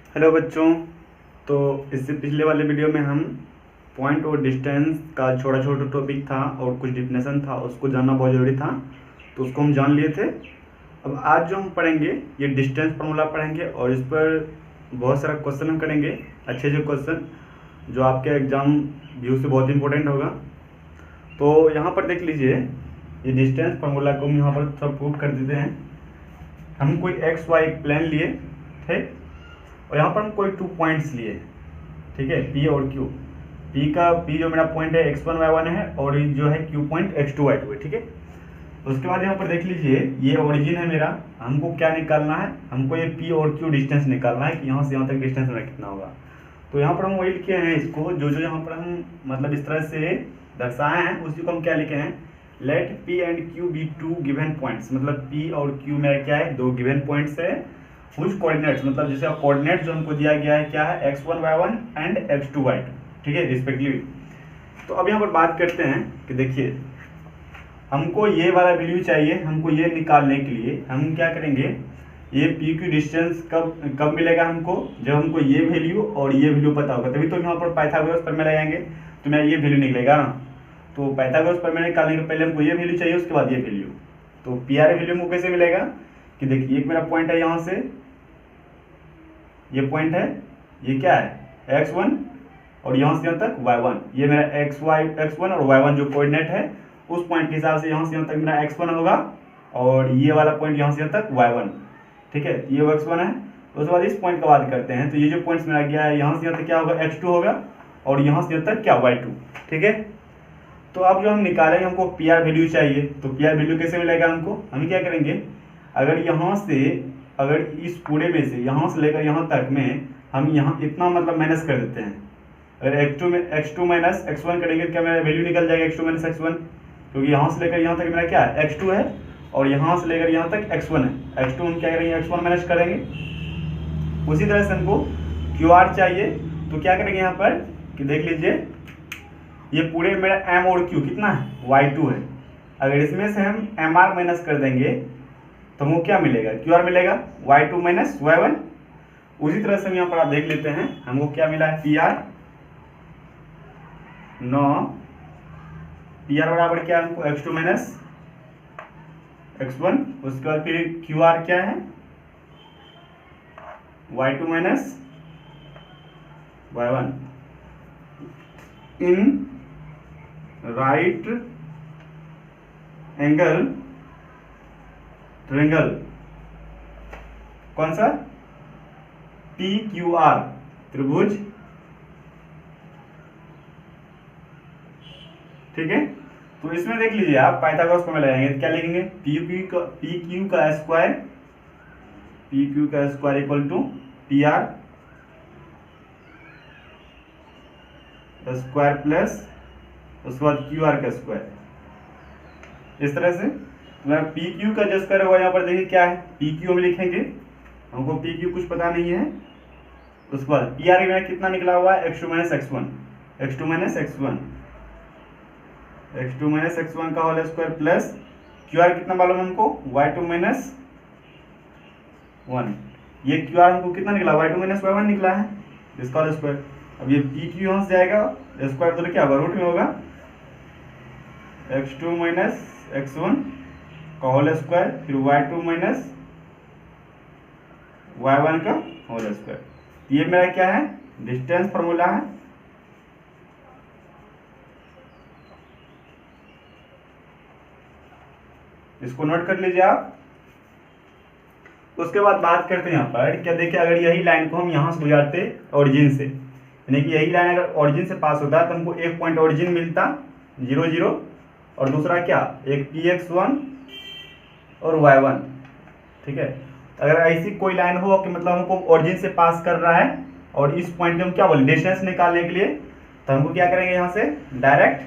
Hello बच्चों। तो इससे पिछले वाले वीडियो में हम पॉइंट और डिस्टेंस का छोटा छोटा टॉपिक था और कुछ डिफिनेशन था, उसको जानना बहुत ज़रूरी था, तो उसको हम जान लिए थे। अब आज जो हम पढ़ेंगे ये डिस्टेंस फार्मूला पढ़ेंगे और इस पर बहुत सारा क्वेश्चन हम करेंगे, अच्छे अच्छे क्वेश्चन जो आपके एग्ज़ाम व्यू से बहुत इंपॉर्टेंट होगा। तो यहाँ पर देख लीजिए, ये डिस्टेंस फार्मूला को हम यहाँ पर थोड़ा प्रूव कर देते हैं। हम कोई एक्स वाई प्लेन लिए, ठीक, और यहाँ पर हम कोई 2 पॉइंट्स लिए, ठीक है, पी और क्यू। पी जो मेरा पॉइंट है x1 y1 है और ये जो है क्यू पॉइंट x2 y2 है, ठीक है। तो उसके बाद यहाँ पर देख लीजिए, ये ओरिजिन है मेरा, हमको क्या निकालना है, हमको ये पी और क्यू डिस्टेंस निकालना है कि यहाँ से यहाँ तक डिस्टेंस मेरा कितना होगा। तो यहाँ पर हम वही लिखे हैं, इसको जो जो यहाँ पर हम मतलब इस तरह से दर्शाए हैं उसी को हम क्या लिखे हैं, let P and Q be 2 given points. मतलब पी और क्यू मेरा क्या है, 2 गिवन पॉइंट्स है। कुछ कोऑर्डिनेट्स, मतलब जैसे कोऑर्डिनेट जो हमको दिया गया है क्या है, x1 y1 and x2 y2, ठीक है, रिस्पेक्टिवली। तो अब यहाँ पर बात करते हैं कि देखिए, हमको ये वाला वैल्यू चाहिए, हमको ये निकालने के लिए हम क्या करेंगे, ये पी क्यू डिस्टेंस कब मिलेगा हमको, जब हमको ये वैल्यू और ये वैल्यू पता होगा, तभी तो यहाँ पर पाइथागोरस प्रमेय लगाएंगे तो मेरा ये वैल्यू निकलेगा ना। तो पाइथागोरस प्रमेय निकालने के पहले हमको ये वैल्यू चाहिए, उसके बाद ये वैल्यू। तो पी आर वैल्यू हमको कैसे मिलेगा कि देखिए, एक मेरा पॉइंट है, यहाँ से ये पॉइंट है, ये क्या है x1 और यहाँ से यहाँ तक y1, ये मेरा x1 और y1 जो कोऑर्डिनेट है उस पॉइंट के हिसाब से यहाँ से यहाँ तक मेरा x1 होगा और ये वाला पॉइंट यहाँ से यहाँ तक y1, ठीक है, ये x1 है। तो उसके बाद इस पॉइंट का बात करते हैं, तो ये जो पॉइंट्स मेरा गया है यहाँ से यहाँ तक क्या होगा, x2 होगा और यहाँ से यहाँ तक क्या, y2, ठीक है। तो अब जो हम निकालेंगे, हमको पी आर वैल्यू चाहिए, तो पी आर वैल्यू कैसे मिलेगा हमको, हम क्या करेंगे, अगर यहाँ से, अगर इस पूरे में से यहाँ से लेकर यहाँ तक में हम यहाँ इतना मतलब माइनस कर देते हैं, अगर x2 माइनस x1 करेंगे तो क्या मेरा वैल्यू निकल जाएगा x2 माइनस x1, क्योंकि यहाँ से लेकर यहाँ तक मेरा क्या है x2 है और यहाँ से लेकर यहाँ तक x1 है। x2 हम क्या करेंगे, x1 माइनस करेंगे। उसी तरह से हमको क्यू आर चाहिए, तो क्या करेंगे यहाँ पर कि देख लीजिए, ये पूरे मेरा m और q कितना है, y2 है। अगर इसमें से हम एम आर माइनस कर देंगे तो हमको क्या मिलेगा, क्यू आर मिलेगा, y2 माइनस y1। उसी तरह से हम यहाँ पर आप देख लेते हैं, हमको क्या मिला है, पी आर बराबर क्या है हमको, x2 माइनस x1। उसके बाद फिर क्यू आर क्या है, y2 minus y1 in right angle triangle. कौन सा, पी क्यू आर त्रिभुज, ठीक है। तो इसमें देख लीजिए आप पाइथागोरस प्रमेय लगाएंगे तो क्या लिखेंगे, पी क्यू का square equal to P R square plus उसके बाद क्यू आर का स्क्वायर। इस तरह से पी क्यू का जो स्क्वायर होगा, यहाँ पर देखिए क्या है, पी क्यू में लिखेंगे, हमको पी क्यू कुछ पता नहीं है। उसके बाद पी आर में कितना निकला हुआ है, x2 माइनस x1 का whole square plus Q R कितना मालूम हमको, y2 माइनस 1। ये क्यू आर हमको कितना निकला, y2 माइनस y1 निकला है, इसका होल स्क्वायर। अब ये पी क्यू यहाँ से जाएगा, स्क्वायर तो क्या होगा, रूट में होगा, x2 माइनस x1 का होल स्क्वायर, फिर y2 माइनस y1 का होल स्क्वायर। ये मेरा क्या है, डिस्टेंस फार्मूला है। इसको नोट कर लीजिए आप। उसके बाद बात करते हैं यहाँ पर, क्या देखिए, अगर यही लाइन को हम यहाँ से गुजारते ओरिजिन से, यानी कि यही लाइन अगर ओरिजिन से पास होता है तो हमको एक पॉइंट ओरिजिन मिलता 0 0 और दूसरा क्या, एक px1 और y1, ठीक है। अगर ऐसी कोई लाइन हो कि मतलब हमको ओरिजिन से पास कर रहा है और इस पॉइंट में हम क्या बोले, डिस्टेंस निकालने के लिए, तो हमको क्या करेंगे, यहाँ से डायरेक्ट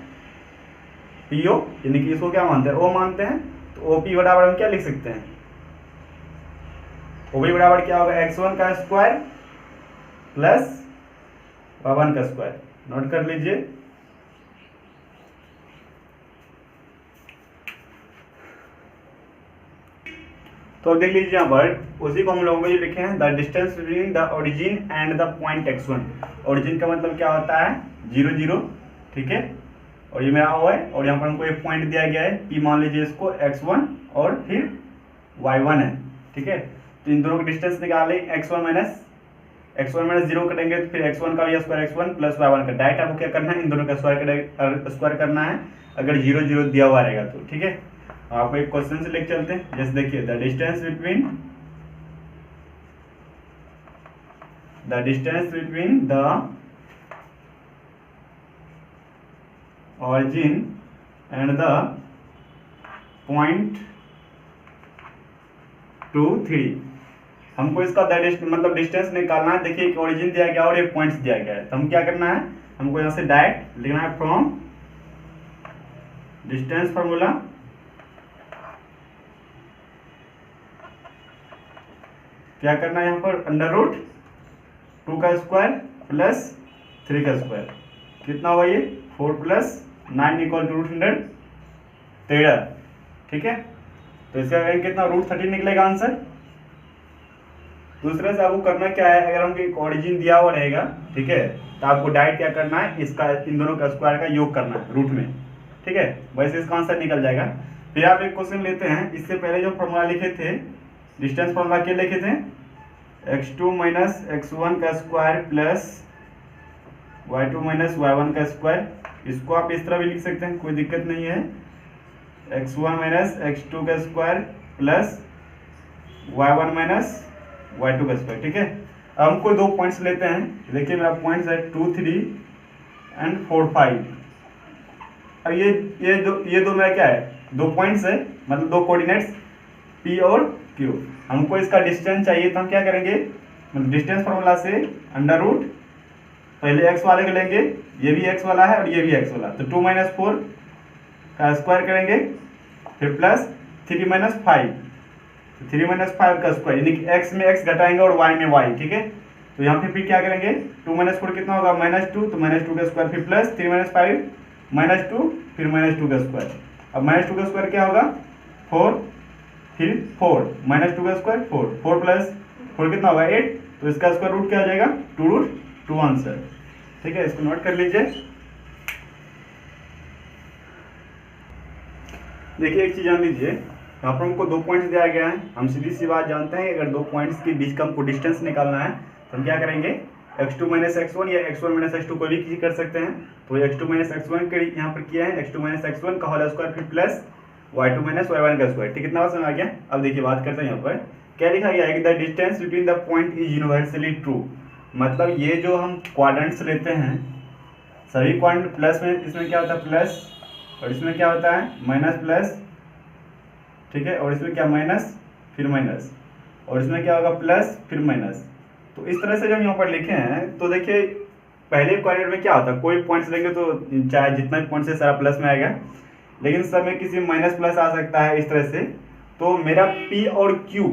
पीओ, यानी कि इसको क्या मानते हैं, ओ मानते हैं, तो ओपी बराबर हम क्या लिख सकते हैं, ओपी बराबर क्या होगा, x1 का स्क्वायर प्लस y1 का स्क्वायर। नोट कर लीजिए। तो अब देख लीजिए यहाँ पर उसी को हम लोगों को ये लिखे हैं the distance between the origin and the point x1। Origin का मतलब क्या होता है 0 0, ठीक है, और ये मेरा हुआ है और यहाँ पर हमको एक पॉइंट दिया गया है p, मान लीजिए इसको x1 और फिर y1 है, ठीक है। तो इन दोनों का डिस्टेंस निकाले x1 माइनस 0 कटेंगे तो फिर x1 का भी स्क्वायर x1 प्लस y1 का, डायरेक्ट आपको क्या करना है इन दोनों का स्क्वायर करना है अगर 0 0 दिया हुआ रहेगा तो, ठीक है। आपको एक क्वेश्चन से लेके चलते हैं, जैसे देखिए the distance between the origin and the point 2 3। हमको इसका मतलब डिस्टेंस निकालना है। देखिए एक ओरिजिन दिया गया और एक पॉइंट्स दिया गया है, तो हम क्या करना है, हमको यहाँ से डायरेक्ट लिखना है फ्रॉम डिस्टेंस फार्मूला क्या करना है यहाँ पर √2 का स्क्वायर प्लस 3 का स्क्वायर, कितना हुआ ये 4 + 9 = √113, ठीक है। तो इसका अगर कितना √30 निकलेगा आंसर। दूसरे से आपको करना क्या है, अगर हमको एक ओरिजिन दिया हुआ रहेगा, ठीक है, तो आपको डायरेक्ट क्या करना है, इसका इन दोनों का स्क्वायर का योग करना है रूट में, ठीक है, वैसे इसका आंसर निकल जाएगा। फिर आप एक क्वेश्चन लेते हैं, इससे पहले जो फॉर्मूला लिखे थे डिस्टेंस फॉर्मूला क्या लिखे थे, x2 - x1 का स्क्वायर प्लस y2 - y1 का स्क्वायर। इसको आप इस तरह भी लिख सकते हैं, कोई दिक्कत नहीं है, x1 - x2 का स्क्वायर प्लस y1 - y2 का स्क्वायर, ठीक है। अब हम कोई दो पॉइंट्स लेते हैं, देखिए मेरा पॉइंट्स है 2 3 एंड 4 5। अब ये दो मेरा क्या है, दो पॉइंट्स है, मतलब दो कोऑर्डिनेट्स p और q। हमको इसका डिस्टेंस चाहिए, तो हम क्या करेंगे, मतलब डिस्टेंस फॉर्मूला से √ पहले x वाले को लेंगे, ये भी x वाला है और ये भी x वाला, तो 2 - 4 का स्क्वायर करेंगे, फिर प्लस 3 - 5, 3 - 5 का स्क्वायर, यानी कि x में x घटाएंगे और y में y, ठीक है। तो यहाँ पे फिर क्या करेंगे, 2 - 4 कितना होगा -2, तो -2 का स्क्वायर, फिर प्लस 3 - 5 -2, फिर -2 का स्क्वायर। अब -2 का स्क्वायर क्या होगा 4, फिर 4 -2 का स्क्वायर 4 प्लस 4 कितना होगा 8, तो इसका स्क्वायर रूट क्या आ जाएगा 2√2 आंसर, ठीक है। इसको नोट कर लीजिए। देखिए एक चीज जान लीजिए, यहाँ पर हमको दो पॉइंट्स दिया गया है, हम सीधी सी बात जानते हैं, अगर दो पॉइंट्स के बीच का हमको डिस्टेंस निकालना है तो हम क्या करेंगे, x2 - x1 या x1 - x2 कोई भी चीज कर सकते हैं। तो x2 - x1 के यहाँ पर किया है, x2 - x1 का होल स्क्वायर, फिर प्लस y2 - y1 का स्क्वायर, ठीक, कितना बात समझ आ गया। अब देखिए बात करते हैं, यहाँ पर क्या लिखा गया है कि the distance between the point is universally true. मतलब ये जो हम क्वाड्रेंट्स लेते हैं, सभी क्वाड्रेंट प्लस में, इसमें क्या होता है प्लस और इसमें क्या होता है माइनस प्लस, ठीक है, और इसमें क्या माइनस फिर माइनस, और इसमें क्या होगा प्लस फिर माइनस। तो इस तरह से जब यहाँ पर लिखे हैं, तो देखिए पहले क्वाड्रेंट में क्या होता है, कोई पॉइंट्स लेंगे तो चाहे जितना भी पॉइंट्स है सारा प्लस में आएगा, लेकिन सब में किसी माइनस प्लस आ सकता है इस तरह से। तो मेरा P और Q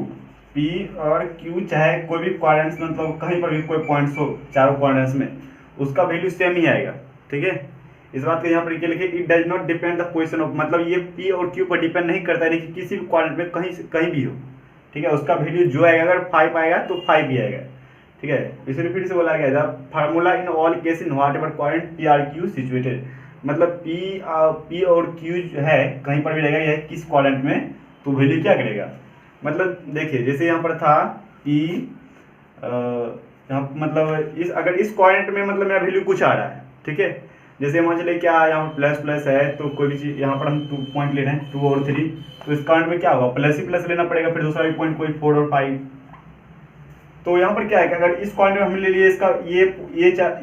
चाहे कोई भी क्वाड्रेंट्स, मतलब कहीं पर भी कोई पॉइंट्स हो चारों क्वाड्रेंट्स में, उसका वैल्यू सेम ही आएगा, ठीक है। इस बात को यहाँ पर लिखिए, it does not depend the position of, मतलब ये P और Q पर डिपेंड नहीं करता है कि किसी भी क्वाड्रेंट में कहीं भी हो, ठीक है, उसका वैल्यू जो आएगा, अगर 5 आएगा तो 5 ही आएगा, ठीक है। इसलिए फिर से बोला गया था formula in all case in what ever quadrant P R Q situated, मतलब P और Q जो है कहीं पर भी रहेगा, यह किस क्वाड्रेंट में, तो वैल्यू क्या करेगा। मतलब देखिए जैसे यहाँ पर था P, यहाँ मतलब अगर इस क्वाड्रेंट में मतलब मेरा वैल्यू कुछ आ रहा है, ठीक है, जैसे मान चलिए क्या यहाँ पर प्लस प्लस है, तो कोई भी चीज़ यहाँ पर हम 2 पॉइंट ले रहे हैं 2 और 3, तो इस क्वाड्रेंट में क्या होगा प्लस ही प्लस लेना पड़ेगा, फिर दूसरा भी पॉइंट कोई 4 और 5। तो यहाँ पर क्या है कि अगर इस क्वाड्रेंट में हमने ले लिया, इसका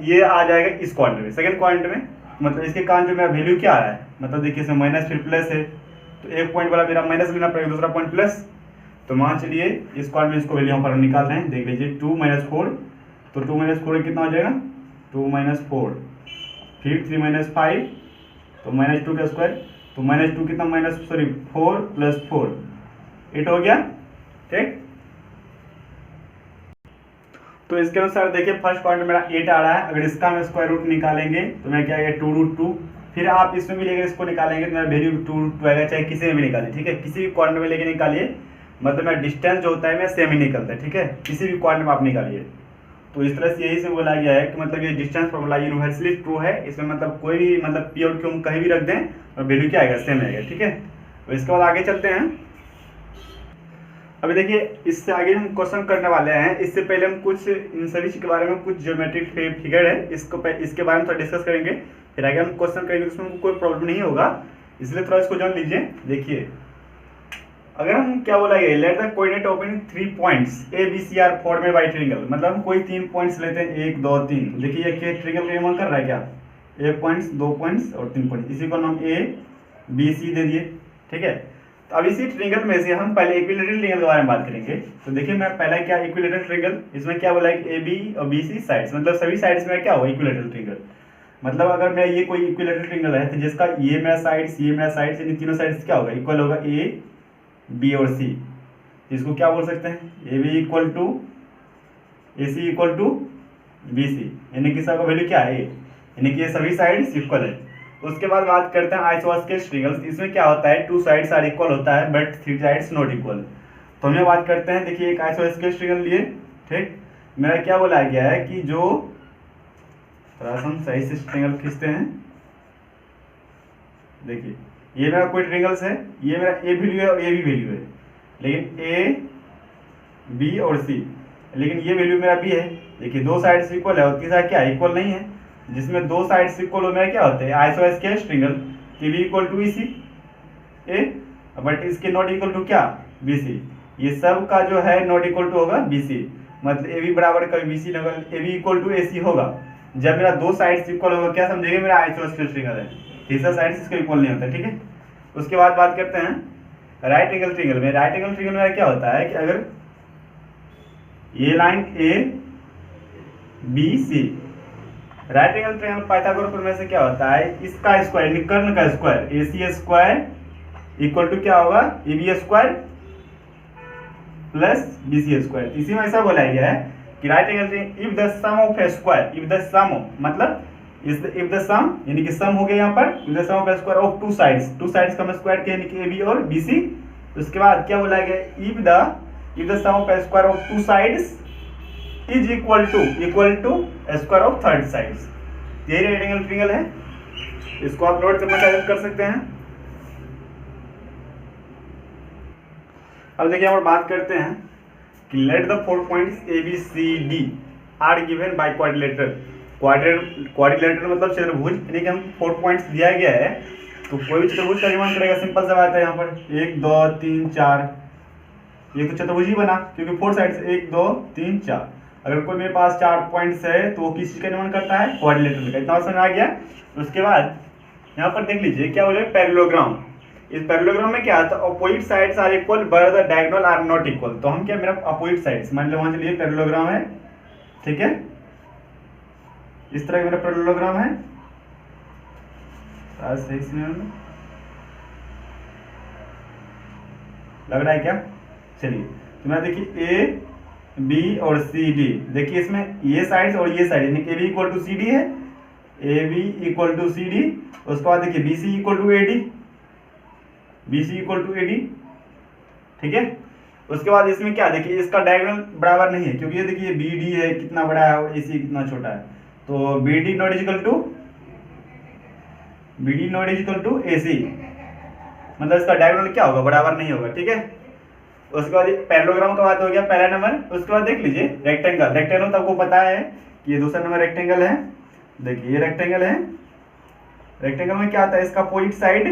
ये आ जाएगा इस क्वाड्रेंट में, सेकंड क्वाड्रेंट में, मतलब इसके कारण जो मेरा वैल्यू क्या आ रहा है, मतलब देखिए इसमें माइनस फिर प्लस है, तो एक पॉइंट वाला मेरा माइनस लेना पड़ेगा, दूसरा पॉइंट प्लस। तो मान चलिए इस क्वाड्रेंट में इसको वैल्यू यहाँ पर हम निकाल रहे हैं, देख लीजिए 2 - 4, तो 2 - 4 कितना हो जाएगा 2 - 4, फिर 3 - 5, तो -2 का स्क्वायर, तो -2 कितना 4 + 4 8 हो गया, ठीक। तो इसके अनुसार देखिए फर्स्ट क्वाड्रेंट मेरा 8 आ रहा है, अगर इसका हम स्क्वायर रूट निकालेंगे तो मैं क्या आएगा 2√2, फिर आप इसमें भी लेकर इसको निकालेंगे तो मेरा वैल्यू 2√2 आएगा, चाहे किसी में भी निकालिए, ठीक है, किसी भी क्वाड्रेंट में लेके निकालिए मतलब मेरा डिस्टेंस जो होता है मेरा सेम ही निकलता है, ठीक है, किसी भी क्वाड्रेंट में आप निकालिए। तो इस तरह से यही से बोला गया है कि मतलब ये डिस्टेंस फॉर्मूला यूनिवर्सली ट्रू है, इसमें मतलब कोई भी मतलब पी और क्यू हम कहीं भी रख दें और वैल्यू क्या आएगा, सेम आएगा, ठीक है। तो इसके बाद आगे चलते हैं। अभी देखिए इससे आगे हम क्वेश्चन करने वाले हैं, इससे पहले हम कुछ इन सभी चीज के बारे में, कुछ ज्योमेट्रिक फिगर है इसके बारे में थोड़ा डिस्कस करेंगे, फिर आगे हम क्वेश्चन करेंगे, उसमें कोई प्रॉब्लम नहीं होगा, इसलिए थोड़ा इसको जान लीजिए। देखिए अगर हम क्या बोला गया, let the coordinate of in 3 points A B C are formed by triangle, मतलब हम कोई 3 पॉइंट्स लेते हैं 1 2 3, देखिए ये ट्रायंगल का निर्माण कर रहा है क्या, 1 पॉइंट्स 2 पॉइंट्स और 3 पॉइंट्स, इसी को नाम ए बी सी दे दिए, ठीक है। तो अब इसी ट्रायंगल में से हम पहले इक्विलैटरल ट्रायंगल के बारे में बात करेंगे। तो देखिए मैं पहला क्या इक्विलैटरल ट्रायंगल, इसमें क्या बोला है कि ए बी और बी सी साइड्स, मतलब सभी साइड्स में क्या होगा इक्विलैटरल ट्रायंगल। मतलब अगर मैं ये कोई इक्विलैटरल ट्रायंगल है तो जिसका ये मेरा साइड्स ये मेरा साइड्स, इन तीनों साइड्स क्या होगा, इक्वल होगा ए बी और सी। इसको क्या बोल सकते हैं, A B equal to A C equal to B C, यानी कि सबका वैल्यू क्या है, यानी कि ये सभी साइड्स इक्वल है। उसके बाद बात करते हैं आइसोस्केल ट्रायंगल्स, इसमें क्या होता है 2 साइड्स आर इक्वल होता है बट 3 साइड्स नॉट इक्वल। तो हमें बात करते हैं, देखिए एक आइसोस्केल ट्रायंगल लिए, ठीक, मेरा क्या बोला गया है कि जो थोड़ा हम सही से ट्रायंगल खींचते हैं, देखिए ये मेरा कोई ट्रायंगल्स है, ये मेरा ए वैल्यू है और ये भी वैल्यू है, लेकिन ए बी और सी, लेकिन ये वैल्यू मेरा बी है, देखिए 2 साइड्स इक्वल है और तीसरा क्या इक्वल नहीं है, जिसमें 2 साइड्स इक्वल हो मेरा क्या होता है आइसोस्केल ट्रायंगल, कि B equal to C A, but इसके नॉट इक्वल टू क्या बी सी, ये सब का जो है नॉट इक्वल टू होगा बी सी, मतलब ए बी बराबर कभी बी सी होगा, A B equal to A C होगा जब मेरा 2 साइड्स इक्वल होगा, क्या समझेंगे मेरा आइसोस्केल ट्रायंगल है, तीसरा साइड्स इसको इक्वल नहीं होता, ठीक है। उसके बाद बात करते हैं राइट एंगल ट्रायंगल में। राइट एंगल ट्रायंगल में क्या होता है कि अगर ये line A B C, right angle triangle Pythagoras प्रमेय से क्या होता है, इसका स्क्वायर यानी कर्ण का square A C square equal to क्या होगा A B square plus B C square. इसी में ऐसा बोला गया है कि right angle if the sum of a square, if the sum of मतलब इफ द सम यानी कि सम हो गया यहाँ पर, if the sum of a square of 2 sides का हम स्क्वायर किया यानी कि ए बी और बी सी। उसके बाद क्या बोला गया, if the sum of a square of 2 sides is equal to square of third sides, यही राइट एंगल ट्रायंगल है, इसको आप नोट करना का कर सकते हैं। अब देखिए हम बात करते हैं कि let the 4 points A B C D are given by quadrilateral. Quadrilateral मतलब चतुर्भुज, यानी कि हम 4 पॉइंट्स दिया गया है तो कोई भी चतुर्भुज का निर्माण करेगा, सिंपल सा बात है, यहाँ पर 1 2 3 4, ये तो चतुर्भुज ही बना क्योंकि 4 साइड्स 1 2 3 4। अगर कोई मेरे पास 4 पॉइंट्स है तो वो किस चीज का निर्माण करता है, क्वाड्रिलेटरल का, इतना समझ आ गया। उसके बाद यहाँ पर देख लीजिए क्या बोले पैरेललोग्राम, इस पैरेललोग्राम में क्या आता है opposite sides are equal but the diagonal are not equal. तो हम क्या मेरा अपोजिट साइड्स मान लो वहां चलिए पैरेललोग्राम है, ठीक है, इस तरह का मेरा पैरेललोग्राम है, सही से लग रहा है क्या, चलिए तो मैं देखिए ए बी और सी डी, देखिए इसमें ये साइड्स और ये साइड यानी A B equal to C D है, A B equal to C D. उसके बाद देखिए B C equal to A D, B C equal to A D, ठीक है। उसके बाद इसमें क्या देखिए इसका डायगोनल बराबर नहीं है क्योंकि ये देखिए बी डी है कितना बड़ा है और ए सी कितना छोटा है, तो B D not equal to A C, मतलब इसका डायगोनल क्या होगा बराबर नहीं होगा, ठीक है। उसके बाद पैरेललोग्राम का बात हो गया पहला नंबर। उसके बाद देख लीजिए रेक्टेंगल तो आपको पता है कि ये दूसरा नंबर रेक्टेंगल है, देखिए ये रेक्टेंगल है, रेक्टेंगल में क्या आता है इसका अपोजिट साइड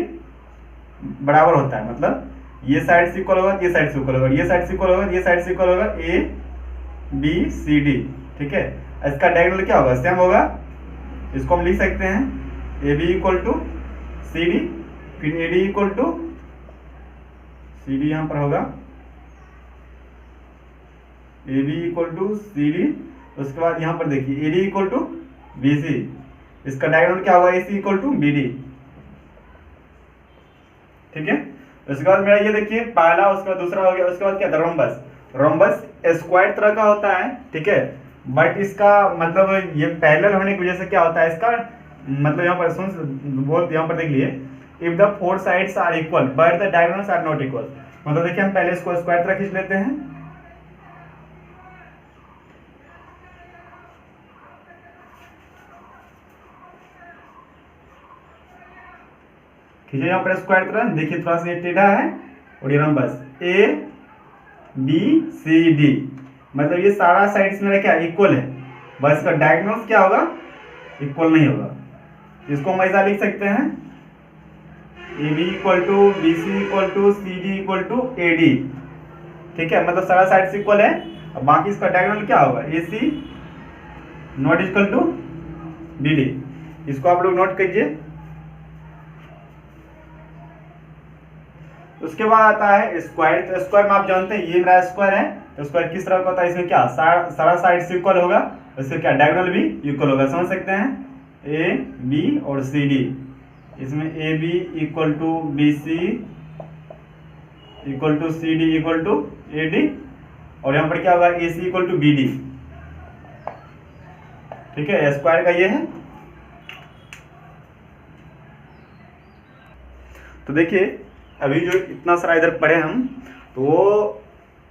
बराबर होता है, मतलब ये साइड से इक्वल होगा ये साइड से इक्वल होगा, ये साइड से इक्वल होगा ये साइड से इक्वल होगा, ए बी सी डी, ठीक है। इसका डायगोनल क्या होगा सेम होगा, इसको हम लिख सकते हैं A B equal to C D, फिर A D equal to C D, यहाँ पर होगा A B equal to C D. उसके बाद यहाँ पर देखिए A D equal to B C, इसका डायगोनल क्या होगा A C equal to B D, ठीक है। उसके बाद मेरा ये देखिए पहला, उसके बाद दूसरा हो गया। उसके बाद क्या था रोम्बस स्क्वायर तरह का होता है, ठीक है, बट इसका मतलब ये पैरेलल होने की वजह से क्या होता है इसका मतलब यहाँ पर सुन बहुत यहाँ पर देख लिए if the 4 sides are equal but the diagonals are not equal, मतलब देखिए हम पहले इसको स्क्वायर तरह खींच लेते हैं। खींचे यहाँ पर स्क्वायर तरह, देखिए थोड़ा सा ये टेढ़ा है और ये बस ए बी सी डी, मतलब ये सारा साइड्स मेरा क्या इक्वल है, बस इसका डायगोनल्स क्या होगा, इक्वल नहीं होगा। इसको हम ऐसा लिख सकते हैं A B equal to B C equal to C D equal to A D, ठीक है, मतलब सारा साइड्स इक्वल है। अब बाकी इसका डायगोनल क्या होगा, A C not equal to B D, इसको आप लोग नोट कीजिए। उसके बाद आता है स्क्वायर, तो स्क्वायर में आप जानते हैं ये मेरा स्क्वायर है, तो स्क्वायर किस तरह का होता है, इसमें क्या सारा साइड्स इक्वल होगा, इससे क्या डायगोनल भी इक्वल होगा, समझ सकते हैं। ए बी और सी डी, इसमें A B equal to B C equal to C D equal to A D, और यहाँ पर क्या होगा A C equal to B D, ठीक है, स्क्वायर का ये है। तो देखिए अभी जो इतना सारा इधर पढ़े हम, तो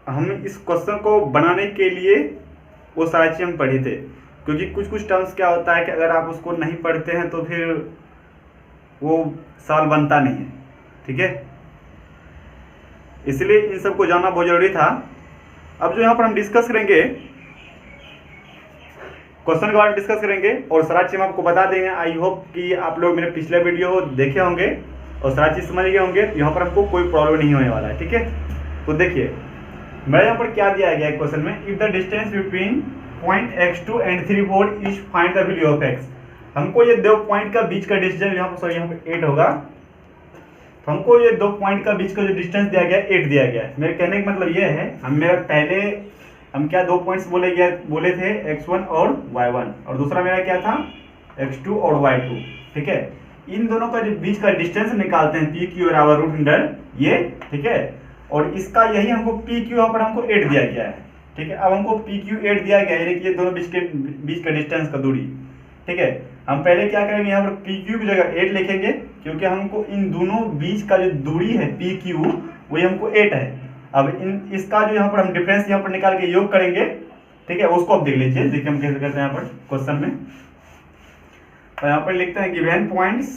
हम इस क्वेश्चन को बनाने के लिए वो सारी चीज़ हम पढ़े थे, क्योंकि कुछ टर्म्स क्या होता है कि अगर आप उसको नहीं पढ़ते हैं तो फिर वो सवाल बनता नहीं है, ठीक है, इसलिए इन सबको जानना बहुत जरूरी था। अब जो यहाँ पर हम डिस्कस करेंगे, क्वेश्चन के बारे में डिस्कस करेंगे और सारा चीज़ हम आपको बता देंगे। आई होप कि आप लोग मेरे पिछले वीडियो देखे होंगे और सारा चीज़ समझ गए होंगे, यहाँ पर हमको कोई प्रॉब्लम नहीं होने वाला है, ठीक है। तो देखिए मेरे यहाँ पर क्या दिया गया है क्वेश्चन में, if the distance between point x2 and 3 4 is find the value of x। हमको ये दो पॉइंट का बीच का डिस्टेंस, यहाँ पर सॉरी यहाँ पर 8 होगा, तो हमको ये दो पॉइंट का बीच का जो डिस्टेंस दिया गया है 8 दिया गया है। मेरे कहने का मतलब ये है, हम क्या दो पॉइंट्स बोले थे x1 और y1, और दूसरा मेरा क्या था x2 और y2, ठीक है। इन दोनों का जो बीच का डिस्टेंस निकालते हैं पी क्यू बराबर रूट अंडर ये, ठीक है, और इसका यही हमको पी क्यू यहाँ पर हमको 8 दिया गया है, ठीक है। अब हमको पी क्यू 8 दिया गया है, यानी कि ये दोनों बीच का डिस्टेंस का दूरी, ठीक है। हम पहले क्या करेंगे, यहाँ पर पी क्यू की जगह 8 लिखेंगे, क्योंकि हमको इन दोनों बीच का जो दूरी है पी क्यू वही हमको 8 है। अब इसका जो यहाँ पर हम डिफरेंस यहाँ पर निकाल के योग करेंगे, ठीक है, उसको आप देख लीजिए, देखिए हम कैसे करते हैं यहाँ पर क्वेश्चन में। तो यहाँ पर लिखते हैं गिवन पॉइंट्स,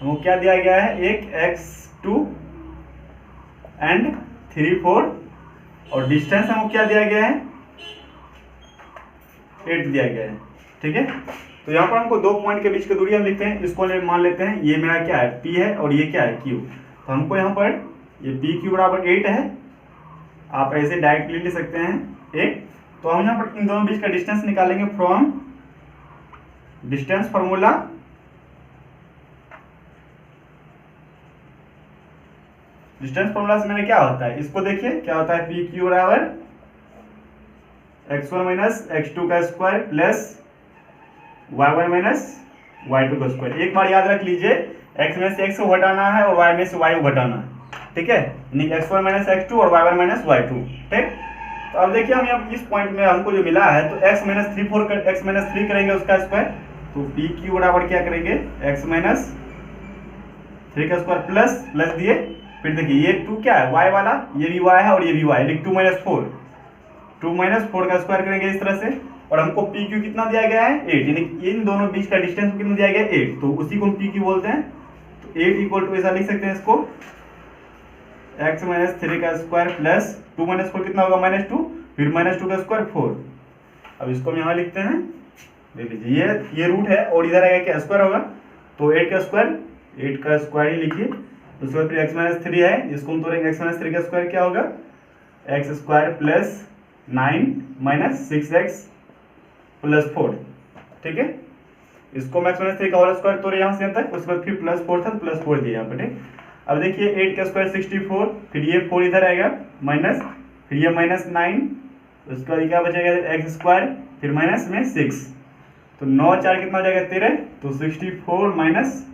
हमको क्या दिया गया है, एक x2 एंड 3 4, और डिस्टेंस हमको क्या दिया गया है 8 दिया गया है, ठीक है। तो यहाँ पर हमको दो पॉइंट के बीच की दूरी हम लिखते हैं, इसको मान लेते हैं ये मेरा क्या है p है और ये क्या है q। तो हमको यहाँ पर ये पी क्यू बराबर 8 है, आप ऐसे डायरेक्टली लिख सकते हैं 8। तो हम यहाँ पर इन दोनों बीच का डिस्टेंस निकालेंगे from distance formula, distance formula से मैंने क्या होता है, इसको देखिए क्या होता है, पी क्यू बराबर x1 माइनस x2 का square plus y1 minus y2 का स्क्वायर। एक बार याद रख लीजिए, x में से x को घटाना है और y में से y को घटाना है, ठीक है, यानी x1 माइनस x2 और y1 माइनस y2, ठीक। तो अब देखिए हम यहाँ इस पॉइंट में हमको जो मिला है, तो x माइनस 3 करेंगे उसका स्क्वायर, तो पी क्यू बराबर क्या करेंगे x माइनस 3 का स्क्वायर प्लस दिए, फिर देखिए ये 2 क्या है y वाला, ये भी y है और ये भी y, लिख 2 माइनस 4 का स्क्वायर करेंगे इस तरह से, और हमको पी क्यू कितना दिया गया है 8, यानी इन दोनों बीच का डिस्टेंस कितना दिया गया है 8, तो उसी को हम पी क्यू बोलते हैं। तो 8 इक्वल टू ऐसा लिख सकते हैं इसको, x माइनस 3 का स्क्वायर प्लस 2 माइनस 4 कितना होगा -2, फिर -2 का स्क्वायर 4। अब इसको हम यहाँ लिखते हैं, देख लीजिए ये रूट है और इधर आएगा क्या स्क्वायर होगा, तो 8 का स्क्वायर ही लिखिए। उसके बाद फिर x माइनस 3 है, इसको हम तोड़ेंगे, x माइनस 3 का स्क्वायर क्या होगा x square plus 9 minus 6x plus 4, ठीक है। इसको x माइनस 3 का होल स्क्वायर तोड़े यहाँ से यहाँ तक, उसके बाद फिर प्लस 4 था तो प्लस 4 दिया यहाँ पर, ठीक। अब देखिए 8 का स्क्वायर 64, फिर ये 4 इधर आएगा माइनस, फिर ये -9, उसके बाद क्या बचेगा x स्क्वायर, फिर माइनस में 6, तो 9 4 कितना हो जाएगा 13, तो 64 माइनस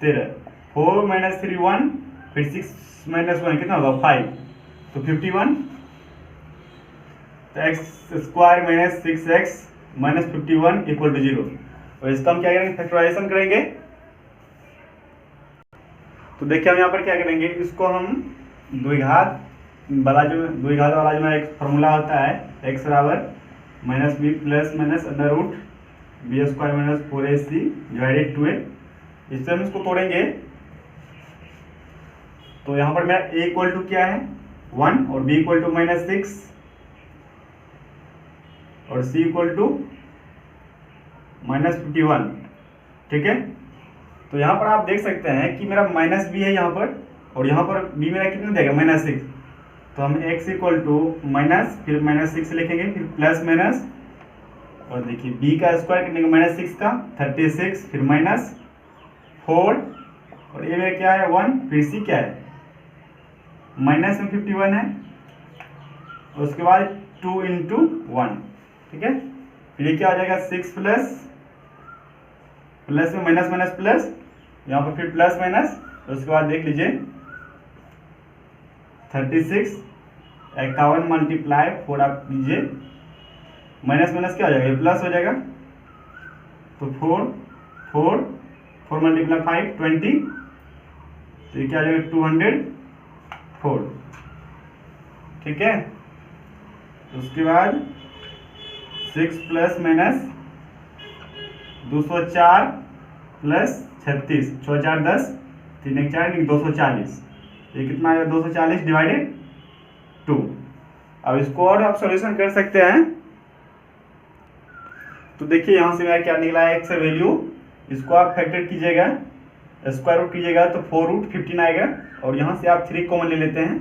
13, 4 माइनस 3 1, फिर 6 माइनस 1 कितना होगा 5, तो 51, तो x square minus 6x minus 51 equal to 0। और इसका हम क्या करेंगे फैक्टराइजेशन करेंगे, तो देखिए हम यहाँ पर क्या करेंगे, इसको हम द्विघात वाला जो एक फॉर्मूला होता है, x बराबर minus B plus minus under root B square minus 4ac divided 2a, इससे हम इसको तोड़ेंगे। तो यहाँ पर मेरा a इक्वल टू क्या है 1 और b इक्वल टू -6 और c इक्वल टू -51, ठीक है। तो यहाँ पर आप देख सकते हैं कि मेरा माइनस बी है यहाँ पर, और यहाँ पर b मेरा कितना देगा -6, तो हम x इक्वल टू माइनस फिर -6 लिखेंगे, फिर प्लस माइनस, और देखिए b का स्क्वायर करने का -6 का 36, फिर -4 और ये मेरा क्या है 1, फिर c क्या है माइनस में 51 है, उसके बाद 2 इंटू 1, ठीक है। फिर ये क्या हो जाएगा 6 प्लस में माइनस माइनस प्लस, यहाँ पर फिर प्लस माइनस, उसके बाद देख लीजिए 36 51 मल्टीप्लाई 4 आप लीजिए, माइनस माइनस क्या हो जाएगा, ये प्लस हो जाएगा, तो 4 मल्टीप्लाई 5 20, तो ये क्या हो जाएगा 204, ठीक है। उसके बाद 6 प्लस माइनस 204 प्लस 36, 6 4 10, 3 1 4 240, ये कितना आएगा 240 डिवाइडेड 2। अब इसको और आप सॉल्यूशन कर सकते हैं। तो देखिए यहाँ से मेरा क्या निकला है, x वैल्यू, इसको आप फैक्टर कीजिएगा, स्क्वायर रूट कीजिएगा तो 4 रूट 15 आएगा, और यहाँ से आप 3 कॉमन ले लेते हैं,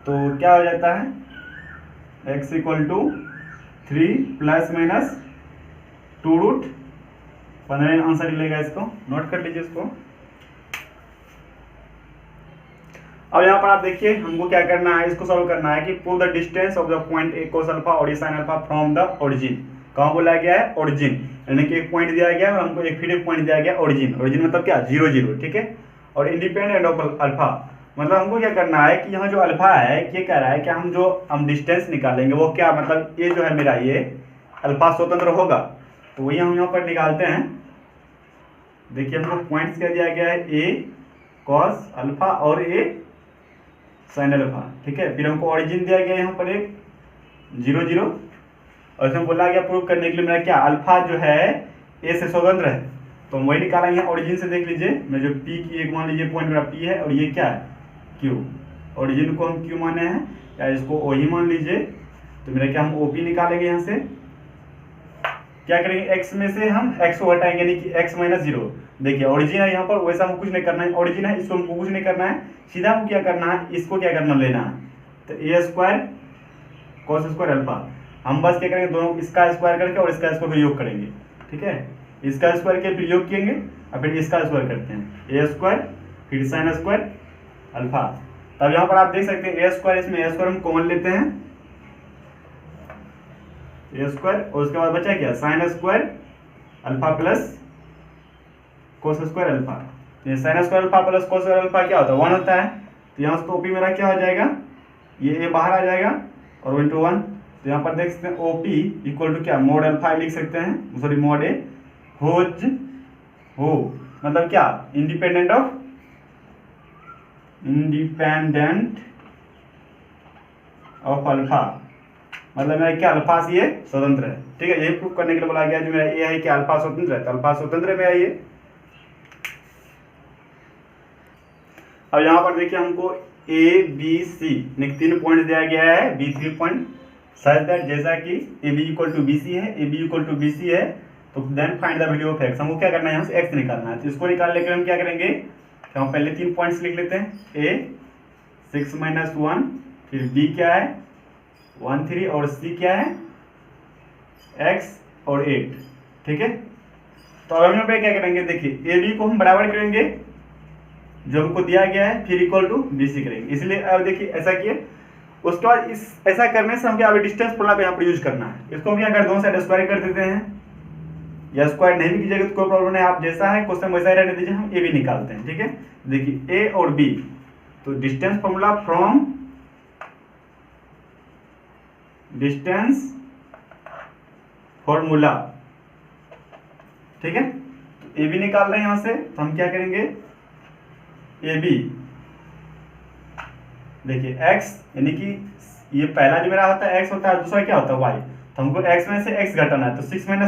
तो क्या हो जाता है x equal to 3 plus minus 2 root 15 answer मिलेगा। इसको नोट कर लीजिए इसको। अब यहाँ पर आप देखिए हमको क्या करना है, इसको सॉल्व करना है कि prove the distance of the point A cos alpha और ए sin alpha from the origin. कहाँ बोला गया है, ओरिजिन, यानी कि एक पॉइंट दिया गया है और हमको एक फिर एक पॉइंट दिया गया ओरिजिन। ओरिजिन मतलब क्या 0 0, ठीक है। और इंडिपेंडेंट ऑफ अल्फा, मतलब हमको क्या करना है कि यहाँ जो अल्फा है ये कह रहा है कि हम डिस्टेंस निकालेंगे, वो क्या मतलब ये जो है मेरा ये अल्फा स्वतंत्र होगा, तो वही हम यहाँ पर निकालते हैं। देखिए हमको पॉइंट्स क्या दिया गया है, ए cos अल्फा और ए sin अल्फा, ठीक है। फिर हमको ओरिजिन दिया गया यहाँ पर एक 0 0, और इसमें बोला गया प्रूव करने के लिए मेरा क्या अल्फा जो है ए से स्वतंत्र है, तो हम वही निकालेंगे ओरिजिन से। देख लीजिए मैं जो पी की एक मान लीजिए पॉइंट मेरा पी है और ये क्या है क्यू, ओरिजिन को हम क्यू माने हैं या इसको ओ ही मान लीजिए, तो मेरा क्या हम ओपी निकालेंगे। यहाँ से क्या करेंगे, एक्स में से हम एक्स को हटाएंगे, यानी कि एक्स माइनस 0। देखिए ओरिजिन है यहाँ पर, वैसा हमको कुछ नहीं करना है, ओरिजिन है इसको हमको कुछ नहीं करना है, सीधा हमको क्या करना है, इसको क्या करना लेना है, तो ए स्क्वायर cos स्क्वायर अल्फा, हम बस क्या करेंगे दोनों इसका स्क्वायर करके और इसका स्क्वायर योग करेंगे, ठीक है। इसका स्क्वायर के फिर योग किएंगे और फिर इसका स्क्वायर करते हैं, ए स्क्वायर फिर sin स्क्वायर अल्फा। तब यहाँ पर आप देख सकते हैं ए स्क्वायर, इसमें ए स्क्वायर हम कॉमन लेते हैं, ए स्क्वायर, और उसके बाद बचा क्या sin square alpha plus cos square alpha. ये sin square alpha plus cos square alpha क्या होता है 1 होता है, तो यहाँ से ओपी मेरा क्या हो जाएगा, ये ए बाहर आ जाएगा और 1 तो यहाँ पर देख सकते हैं ओपी इक्वल टू क्या मोड अल्फा लिख सकते हैं, सॉरी मोड ए हो मतलब क्या इंडिपेंडेंट ऑफ अल्फा, मतलब मेरा क्या अल्फा से ये स्वतंत्र है, ठीक है। यही प्रूफ करने के लिए बोला गया जो मेरा ए है कि अल्फा स्वतंत्र है, तो अल्फा स्वतंत्र है मेरा ये। अब यहाँ पर देखिए हमको ए बी सी 3 पॉइंट दिया गया है, बी 3 पॉइंट सच दैट, जैसा कि A B equal to B C है, A B equal to B C है, तो then find the value of x. हमको क्या करना है, यहाँ से एक्स निकालना है, तो इसको निकालने के लिए हम क्या करेंगे, तो हम पहले 3 पॉइंट्स लिख लेते हैं, ए 6 माइनस 1, फिर बी क्या है 1 3, और सी क्या है एक्स और 8, ठीक है। तो अब हम यहाँ पे क्या करेंगे, देखिए ए बी को हम बराबर करेंगे जो हमको दिया गया है, फिर इक्वल टू बी सी करेंगे, इसलिए अब देखिए ऐसा किए। उसके बाद इस ऐसा करने से हम क्या डिस्टेंस फॉर्मूला पे यहाँ पर यूज करना है, इसको हम क्या कर दोनों साइड स्क्वायर कर देते हैं, या स्क्वायर नहीं भी कीजिएगा तो कोई प्रॉब्लम नहीं, आप जैसा है क्वेश्चन वैसा ही रहने दीजिए, हम ए भी निकालते हैं, ठीक है। देखिए ए और बी, तो distance formula from distance formula, ठीक है। ए बी निकाल रहे हैं यहाँ से, तो हम क्या करेंगे ए बी, देखिए x यानी कि ये पहला जो मेरा होता है x होता है, दूसरा क्या होता है y, तो हमको x में से x घटाना है, तो 6 - 1,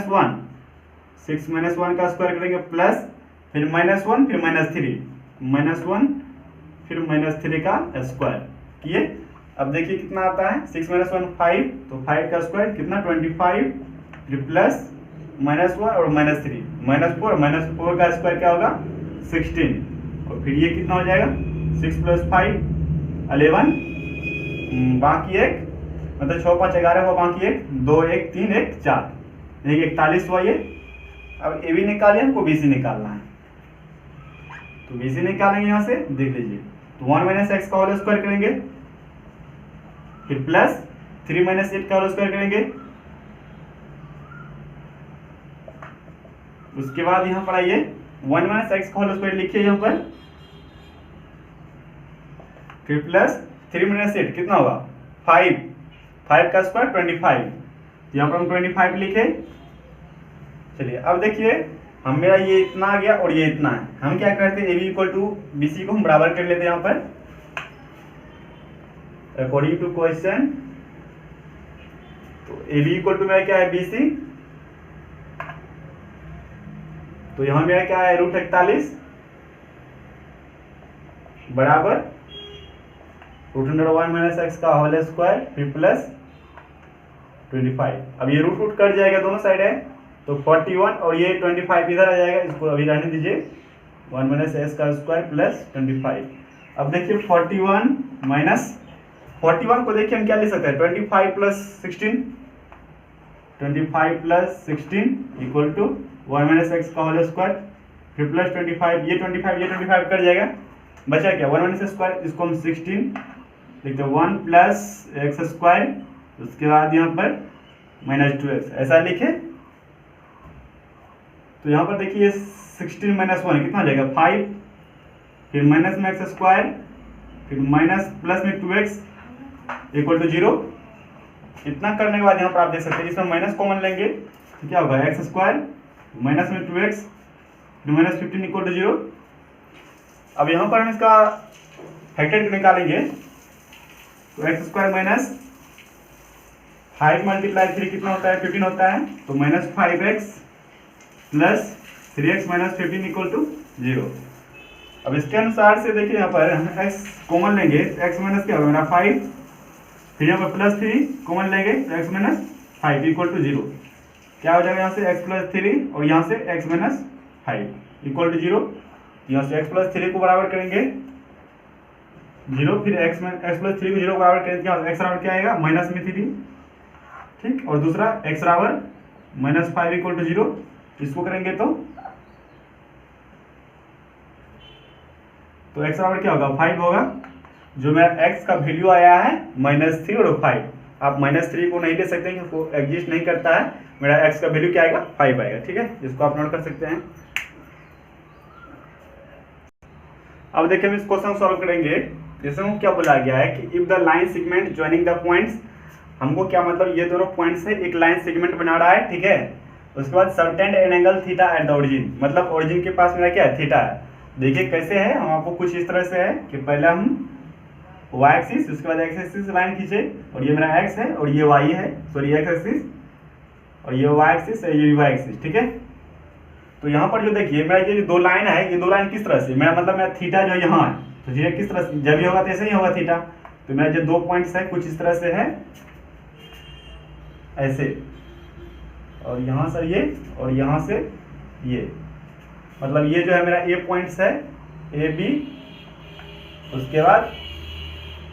6 - 1 का स्क्वायर करेंगे प्लस फिर -1 फिर -3, -1 फिर -3 का स्क्वायर किए। अब देखिए कितना आता है, 6 - 1 5, तो 5 का स्क्वायर कितना 25, फिर प्लस -1 और -3, -4 का स्क्वायर क्या होगा 16, और फिर ये कितना हो जाएगा 6 + 5 11, बाकी एक मतलब 6 - 5 11 हुआ, बाकी एक 2 1 3 1 4, देखिए 41 हुआ ये। अब ए बी निकालिए, हमको बी सी निकालना है, तो बी सी निकालेंगे यहाँ से, देख लीजिए, तो 1 - x का होल स्क्वायर करेंगे, फिर प्लस 3 - 8 का होल स्क्वायर करेंगे, उसके बाद यहाँ पर आइए 1 - x का होल स्क्वायर लिखिए यहाँ पर, फिर प्लस 3 - 8 कितना होगा 5, 5 का स्क्वायर 25, तो यहाँ पर हम 25 लिखे। चलिए अब देखिए हम मेरा ये इतना आ गया और ये इतना है, हम क्या करते हैं A B equal to B C को हम बराबर कर लेते हैं यहाँ पर अकॉर्डिंग टू क्वेश्चन। तो ए बी इक्वल टू मेरा क्या है बी सी, तो यहाँ मेरा क्या है √41 बराबर √1 - x का होल स्क्वायर फिर प्लस 25। अब ये रूट कट जाएगा, दोनों साइड है, तो 41 और ये 25 इधर आ जाएगा, इसको अभी रहने दीजिए, 1 - x का स्क्वायर प्लस 25। अब देखिए 41 को देखिए हम क्या ले सकते हैं 25 + 16, 25 + 16 इक्वल टू 1 - x का होल स्क्वायर फिर प्लस 25, ये 25 कट जाएगा, बचा क्या 1 - x स्क्वायर, इसको हम 16 लिखते हैं 1 + x स्क्वायर, उसके बाद यहाँ पर -2x ऐसा लिखे। तो यहाँ पर देखिए 16 - 1 कितना हो जाएगा 5, फिर माइनस में x स्क्वायर, फिर माइनस प्लस में 2x इक्वल टू 0। इतना करने के बाद यहाँ पर आप देख सकते हैं इसमें माइनस कॉमन लेंगे तो क्या होगा x स्क्वायर माइनस में 2x फिर -15 इक्वल टू 0। अब यहाँ पर हम इसका फैक्टर निकालेंगे, तो x स्क्वायर माइनस 5 × 3 कितना होता है 15 होता है, तो -5x plus 3x - 15 equal to 0। अब इसके अनुसार से देखिए यहाँ पर हम x कॉमन लेंगे, x माइनस क्या होगा मेरा 5, फिर यहाँ पर +3 कॉमन लेंगे तो x - 5 इक्वल टू 0। क्या हो जाएगा यहाँ से x + 3 और यहाँ से x - 5 इक्वल टू 0। यहाँ से x + 3 को बराबर करेंगे 0, फिर x + 3 को 0 बराबर करेंगे, x बराबर क्या आएगा -3, ठीक, और दूसरा x बराबर -5 इक्वल टू 0। इसको करेंगे तो x बराबर क्या होगा 5 होगा, जो मेरा x का वैल्यू आया है -3 और 5। आप -3 को नहीं ले सकते हैं, वो एग्जिस्ट नहीं करता है, मेरा x का वैल्यू क्या आएगा 5 आएगा, ठीक है, इसको आप नोट कर सकते हैं। अब देखिए हम इस क्वेश्चन को सॉल्व करेंगे। जैसे हम क्या बोला गया है कि if the line segment joining the points, हमको क्या मतलब ये दोनों पॉइंट्स से एक लाइन सेगमेंट बना रहा है, ठीक है। उसके बाद subtend an angle theta at the origin, मतलब ओरिजिन के पास मेरा क्या है थीटा है। देखिए कैसे है, हम आपको कुछ इस तरह से है कि पहले हम y एक्सिस, उसके बाद x एक्सिस लाइन खींचे, और ये मेरा x है और ये y है, सॉरी x एक्सिस, और ये y एक्सिस है, ये y एक्सिस, ठीक है। तो यहाँ पर जो देखिए मेरा ये जो दो लाइन है, ये दो लाइन किस तरह से, मेरा मतलब मेरा थीटा जो यहाँ है, तो ये किस तरह से जब भी होगा तो ऐसे ही होगा थीटा। तो मेरा जो दो पॉइंट्स है कुछ इस तरह से है, ऐसे, और यहाँ से ये और यहाँ से ये, मतलब ये जो है मेरा ए पॉइंट्स है ए बी, उसके बाद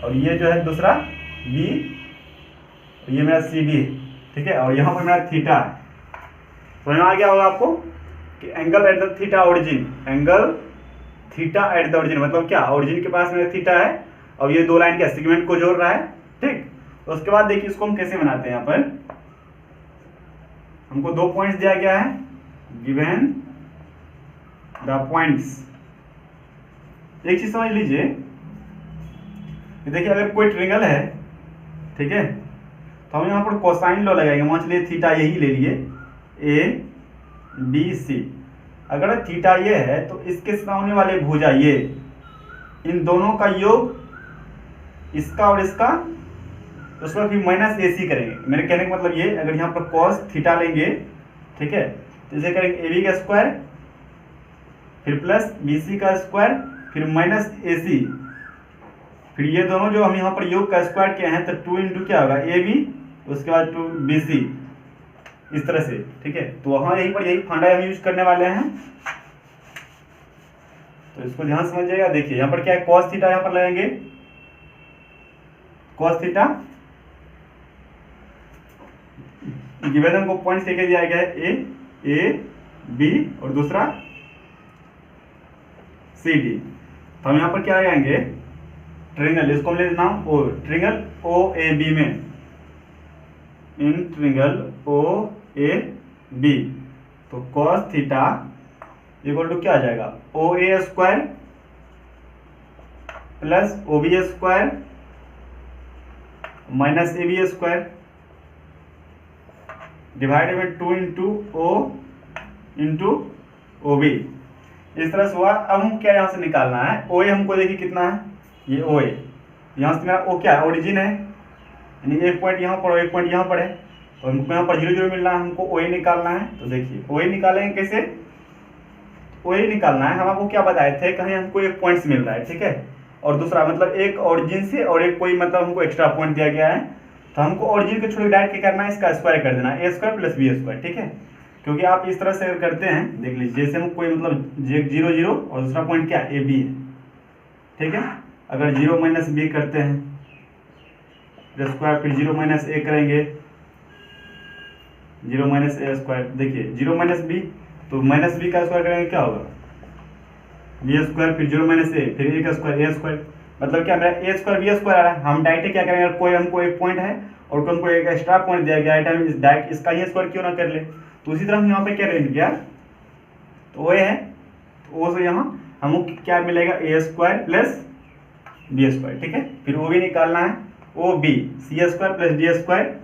और ये जो है दूसरा बी, ये मेरा सी डी, ठीक है, और यहाँ पर मेरा थीटा है। समझ में आ गया होगा आपको कि angle at the theta origin, angle theta at the origin मतलब क्या, ओरिजिन के पास मेरा थीटा है और ये दो लाइन क्या सेगमेंट को जोड़ रहा है, ठीक। तो उसके बाद देखिए इसको हम कैसे बनाते हैं। यहाँ पर हमको दो पॉइंट्स दिया गया है, गिवन द पॉइंट्स। एक चीज समझ लीजिए, देखिए अगर कोई ट्रायंगल है, ठीक है, तो हम यहाँ पर कोसाइन लॉ लगाएंगे। मान चलिए थीटा यही ले लिए ए बी सी, अगर थीटा ये है तो इसके सामने वाले भुजा ये, इन दोनों का योग, इसका और इसका, उसमें फिर माइनस AC करेंगे। मेरे कहने का मतलब ये, अगर यहाँ पर cos थीटा लेंगे, ठीक है, तो इसे करेंगे AB का स्क्वायर, फिर प्लस BC का स्क्वायर, फिर माइनस AC, फिर ये दोनों जो हम यहाँ पर योग का स्क्वायर किए हैं, तो 2 इंटू क्या होगा AB, उसके बाद 2 BC, इस तरह से, ठीक है। तो वहाँ यहीं पर यही फंडा हम यूज करने वाले हैं, तो इसको ध्यान समझिएगा। देखिए यहाँ पर क्या है, cos थीटा यहाँ पर लगाएंगे, cos थीटा गिवन हमको पॉइंट लेके दिया गया है A B और दूसरा CD। तो हम यहाँ पर क्या लगाएंगे, ट्रिंगल, इसको हम ले नाम O, ट्रिंगल OAB में, इन ट्रिंगल OAB, तो cos थीटा इक्वल टू क्या आ जाएगा, OA square plus OB square minus AB square divided by 2 into O into OB। इस तरह से हुआ। अब हम क्या यहाँ से निकालना है, OA हमको देखिए कितना है, ये OA, यहाँ से मेरा O क्या है, ओरिजिन है, यानी एक पॉइंट यहाँ पर और एक पॉइंट यहाँ पर है, तो हमको यहाँ पर 0 0 मिलना है, हमको OA निकालना है। तो देखिए OA निकालेंगे कैसे, OA निकालना है, हम आपको क्या बताए थे, कहीं हमको एक पॉइंट मिल रहा है, ठीक है, और दूसरा मतलब एक ओरिजिन से और एक कोई मतलब हमको एक्स्ट्रा पॉइंट दिया गया है, तो हमको ओरिजिन को छोड़ डायरेक्ट क्या करना है, इसका स्क्वायर कर देना है, A square plus B square, ठीक है। क्योंकि आप इस तरह से करते हैं, देख लीजिए, जैसे हम कोई मतलब 0 0 और दूसरा पॉइंट क्या AB है, ठीक है। अगर 0 माइनस B करते हैं स्क्वायर, फिर 0 माइनस A करेंगे, 0 माइनस A स्क्वायर, देखिए 0 माइनस B, तो माइनस B का स्क्वायर करेंगे क्या होगा, B स्क्वायर, फिर 0 माइनस A, फिर A का स्क्वायर, A स्क्वायर, मतलब क्या मेरा A स्क्वायर B स्क्वायर आ रहा है। हम डायरेक्ट क्या करेंगे, कोई हमको एक पॉइंट है और हमको एक एक्स्ट्रा पॉइंट दिया गया है, डायरेक्ट इसका ही स्क्वायर क्यों ना कर ले। तो उसी तरह हम यहाँ पे क्या रेंट किया, तो वो है, तो O से यहाँ हमको क्या मिलेगा, A square plus B square, ठीक है। फिर OB निकालना है, OB C square plus D square.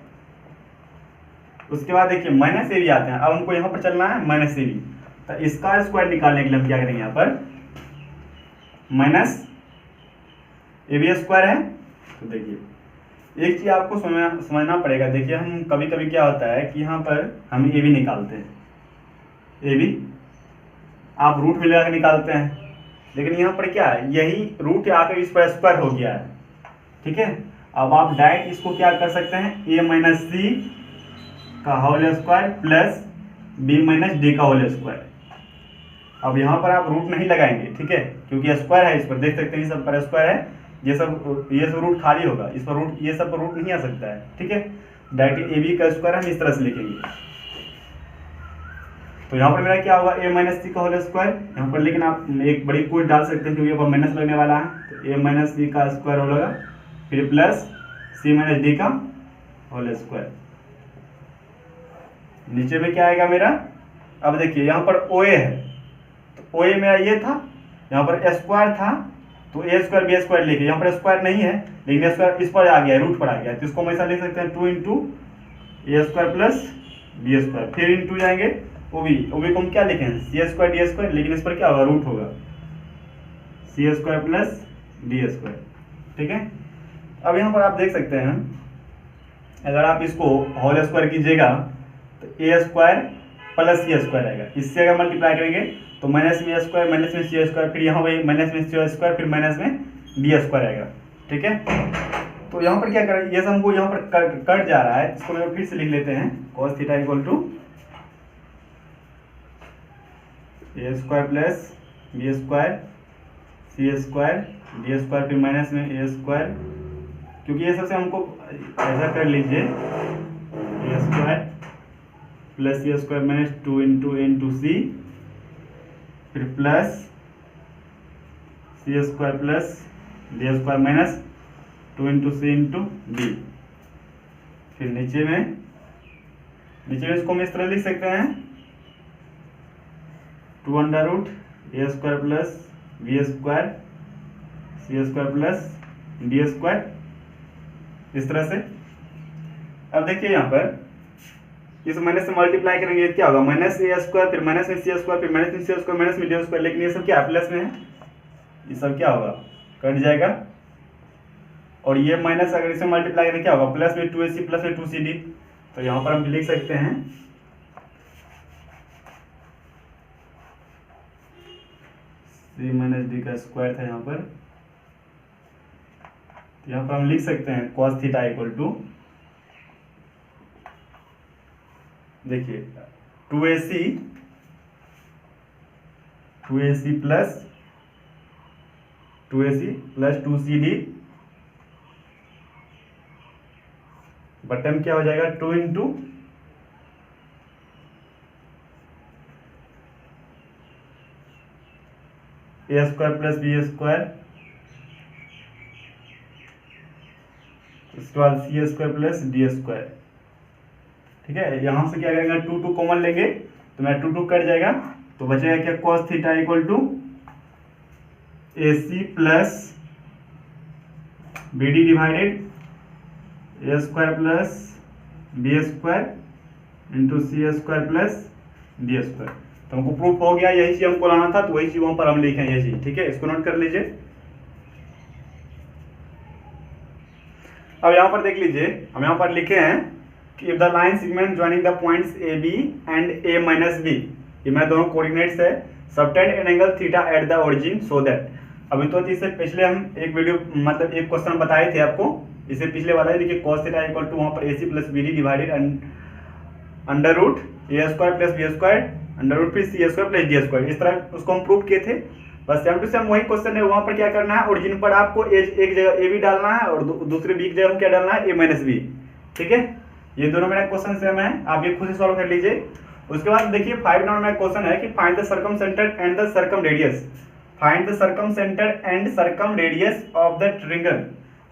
उसके बाद देखिए माइनस AB आते हैं, अब हमको यहाँ पर चलना है माइनस AB, तो इसका स्क्वायर निकालने के लिए हम क्या करेंगे, यहाँ पर माइनस AB स्क्वायर है। तो देखिए एक चीज आपको समझना पड़ेगा, देखिए हम कभी कभी क्या होता है कि यहाँ पर हम AB निकालते हैं, AB आप रूट में लगा के निकालते हैं, लेकिन यहाँ पर क्या है, यही रूट आकर इस पर स्क्वायर हो गया है, ठीक है। अब आप डायरेक्ट इसको क्या कर सकते हैं, A माइनस C का whole square plus B minus D का होल स्क्वायर। अब यहाँ पर आप रूट नहीं लगाएंगे, ठीक है, क्योंकि स्क्वायर है, इस पर देख सकते हैं, इस सब पर स्क्वायर है, ये सब रूट खाली होगा, इस पर रूट, ये सब पर रूट नहीं आ सकता है, ठीक है। डायरेक्ट AB का स्क्वायर हम इस तरह से लिखेंगे, तो यहाँ पर मेरा क्या होगा, A माइनस C का होल स्क्वायर, यहाँ पर लेकिन आप एक बड़ी कोड डाल सकते हैं क्योंकि यहाँ पर माइनस लगने वाला है, तो A माइनस C का स्क्वायर होगा, फिर प्लस C माइनस D का होल स्क्वायर। नीचे में क्या आएगा मेरा, अब देखिए यहाँ पर OA है, तो OA मेरा ये था, यहाँ पर स्क्वायर था, तो A स्क्वायर B स्क्वायर लेके, यहाँ पर स्क्वायर नहीं है लेकिन स्क्वायर इस पर आ गया है, रूट पर आ गया है, तो इसको हम ऐसा लिख सकते हैं 2 into A square plus B square, फिर इंटू जाएंगे OB को हम क्या लिखें, C स्क्वायर D स्क्वायर, लेकिन इस पर क्या होगा, रूट होगा C square plus D square, ठीक है। अब यहाँ पर आप देख सकते हैं, अगर आप इसको होल स्क्वायर कीजिएगा तो A square plus C square आएगा, इससे अगर मल्टीप्लाई करेंगे तो माइनस में स्क्वायर माइनस में C स्क्वायर, फिर यहाँ वही माइनस में C स्क्वायर, फिर माइनस में D स्क्वायर आएगा, ठीक है। तो यहाँ पर क्या करें, ये सब हमको यहाँ पर कट जा रहा है, इसको मैं फिर से लिख लेते हैं, cos theta equal to A square plus B square C square D square, फिर माइनस में A स्क्वायर, क्योंकि ये सबसे हमको ऐसा कर लीजिए, A square plus C square minus 2 into A into C, फिर plus C square plus D square minus 2 into C into D, फिर नीचे में इसको हम इस तरह लिख सकते हैं, 2 under root A square plus B square C square plus D square, इस तरह से। अब देखिए यहाँ पर इस माइनस से मल्टीप्लाई करेंगे, क्या होगा, माइनस A स्क्वायर, फिर माइनस में C स्क्वायर, फिर माइनस में C स्क्वायर, माइनस में D स्क्वायर, लेकिन ये सब क्या प्लस में है, ये सब क्या होगा कट जाएगा, और ये माइनस अगर इसे मल्टीप्लाई करें क्या होगा, प्लस में 2ac प्लस में 2cd। तो यहाँ पर हम लिख सकते हैं c माइनस डी का स्क्वायर था यहाँ पर, तो यहाँ पर हम लिख सकते हैं cos थीटा इक्वल टू, देखिए 2ac प्लस 2cd बटन क्या हो जाएगा 2 इंटू ए स्क्वायर प्लस बी स्क्वायर, उसके बाद सी स्क्वायर प्लस डी स्क्वायर। ठीक है, यहां से क्या करेंगे 2 कॉमन लेंगे तो मेरा 2 कट जाएगा, तो बचेगा क्या cos theta equal to AC plus BD divided A square plus B square into C square plus D square. तो हमको प्रूफ हो गया, यही चीज हमको लाना था, तो वही चीज वहां पर हम लिखे हैं ये चीज। ठीक है, इसको नोट कर लीजिए। अब यहाँ पर देख लीजिए, हम यहाँ पर लिखे हैं कि if the line segment joining the points A B and A minus B, ये मेरे दोनों कोऑर्डिनेट्स है, subtend an angle theta at the origin so that. अभी तो इससे पिछले हम एक वीडियो मतलब एक क्वेश्चन बताए थे आपको, इससे पिछले वाला है, देखिए cos थीटा इक्वल टू वहाँ पर AC plus BD divided under root a square plus B square under root फिर c square plus D square, इस तरह उसको हम प्रूव किए थे। बस सेम टू सेम वही क्वेश्चन है, वहाँ पर क्या करना है, ओरिजिन पर आपको एक जगह ए बी डालना है और दूसरे बी की जगह क्या डालना है, ए माइनस बी। ठीक है, ये दोनों मेरा क्वेश्चन सेम है, आप ये खुद से सॉल्व कर लीजिए। उसके बाद देखिए 5 नंबर में क्वेश्चन है कि find the circumcentre and the circum radius, find the circumcentre and circum radius of the triangle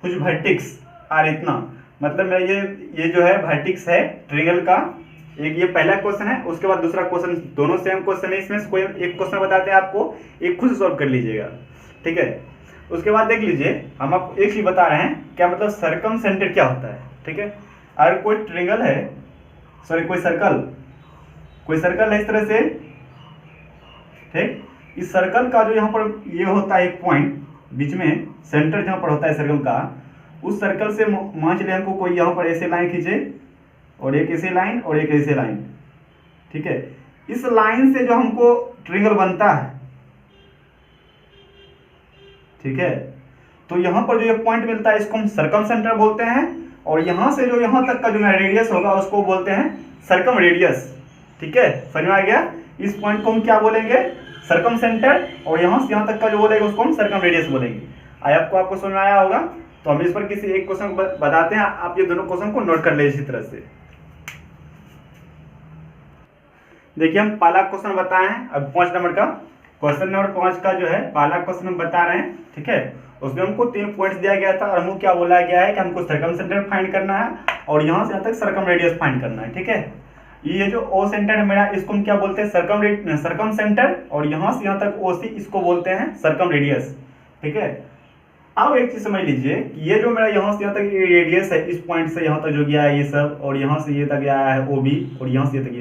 which vertex are इतना। मतलब मेरा ये जो है वर्टेक्स है ट्रायंगल का, एक ये पहला क्वेश्चन है, उसके बाद दूसरा क्वेश्चन, दोनों सेम क्वेश्चन है, इसमें कोई एक क्वेश्चन बताते हैं आपको, एक खुद सॉल्व कर लीजिएगा। ठीक है, उसके बाद देख लीजिए हम आपको एक चीज बता रहे हैं, क्या मतलब सर्कमसेंटर क्या होता है। ठीक है, अगर कोई ट्रायंगल है, सॉरी कोई सर्कल है इस तरह से, ठीक, इस सर्कल का जो यहाँ पर ये होता है एक पॉइंट बीच में, सेंटर जहाँ पर होता है सर्कल का, उस सर्कल से मान चलिए हमको कोई यहाँ पर ऐसे लाइन खींचे और एक ऐसे लाइन और एक ऐसे लाइन। ठीक है, इस लाइन से जो हमको ट्रायंगल बनता है, ठीक है, तो यहाँ पर जो ये पॉइंट मिलता है इसको हम सर्कमसेंटर बोलते हैं, और यहाँ से जो यहाँ तक का जो रेडियस होगा उसको बोलते हैं सर्कम रेडियस। ठीक है, समझ में आ गया, इस पॉइंट को हम क्या बोलेंगे, सर्कमसेंटर, और यहाँ से यहाँ तक का जो बोलेगा उसको हम सर्कम रेडियस बोलेंगे। आपको समझ में आया होगा। तो हम इस पर किसी एक क्वेश्चन बताते हैं, आप ये दोनों क्वेश्चन को नोट कर ले इसी तरह से। देखिए हम पहला क्वेश्चन बताए हैं, अब 5 नंबर का क्वेश्चन नंबर 5 का जो है पहला क्वेश्चन हम बता रहे हैं। ठीक है, उसमें हमको 3 पॉइंट्स दिया गया था और हमको क्या बोला गया है कि हमको सर्कमसेंटर फाइंड करना है और यहाँ से यहाँ तक सर्कम रेडियस फाइंड करना है। ठीक है, ये जो ओ सेंटर है मेरा, इसको हम क्या बोलते हैं, सर्कम सेंटर, और यहाँ से यहाँ तक OC, इसको बोलते हैं सर्कम रेडियस। ठीक है, अब एक चीज समझ लीजिए कि ये जो मेरा यहाँ से यहाँ तक रेडियस है, इस पॉइंट से यहाँ तक जो गया है ये सब, और यहाँ से ये तक आया है OB, और यहाँ से ये तक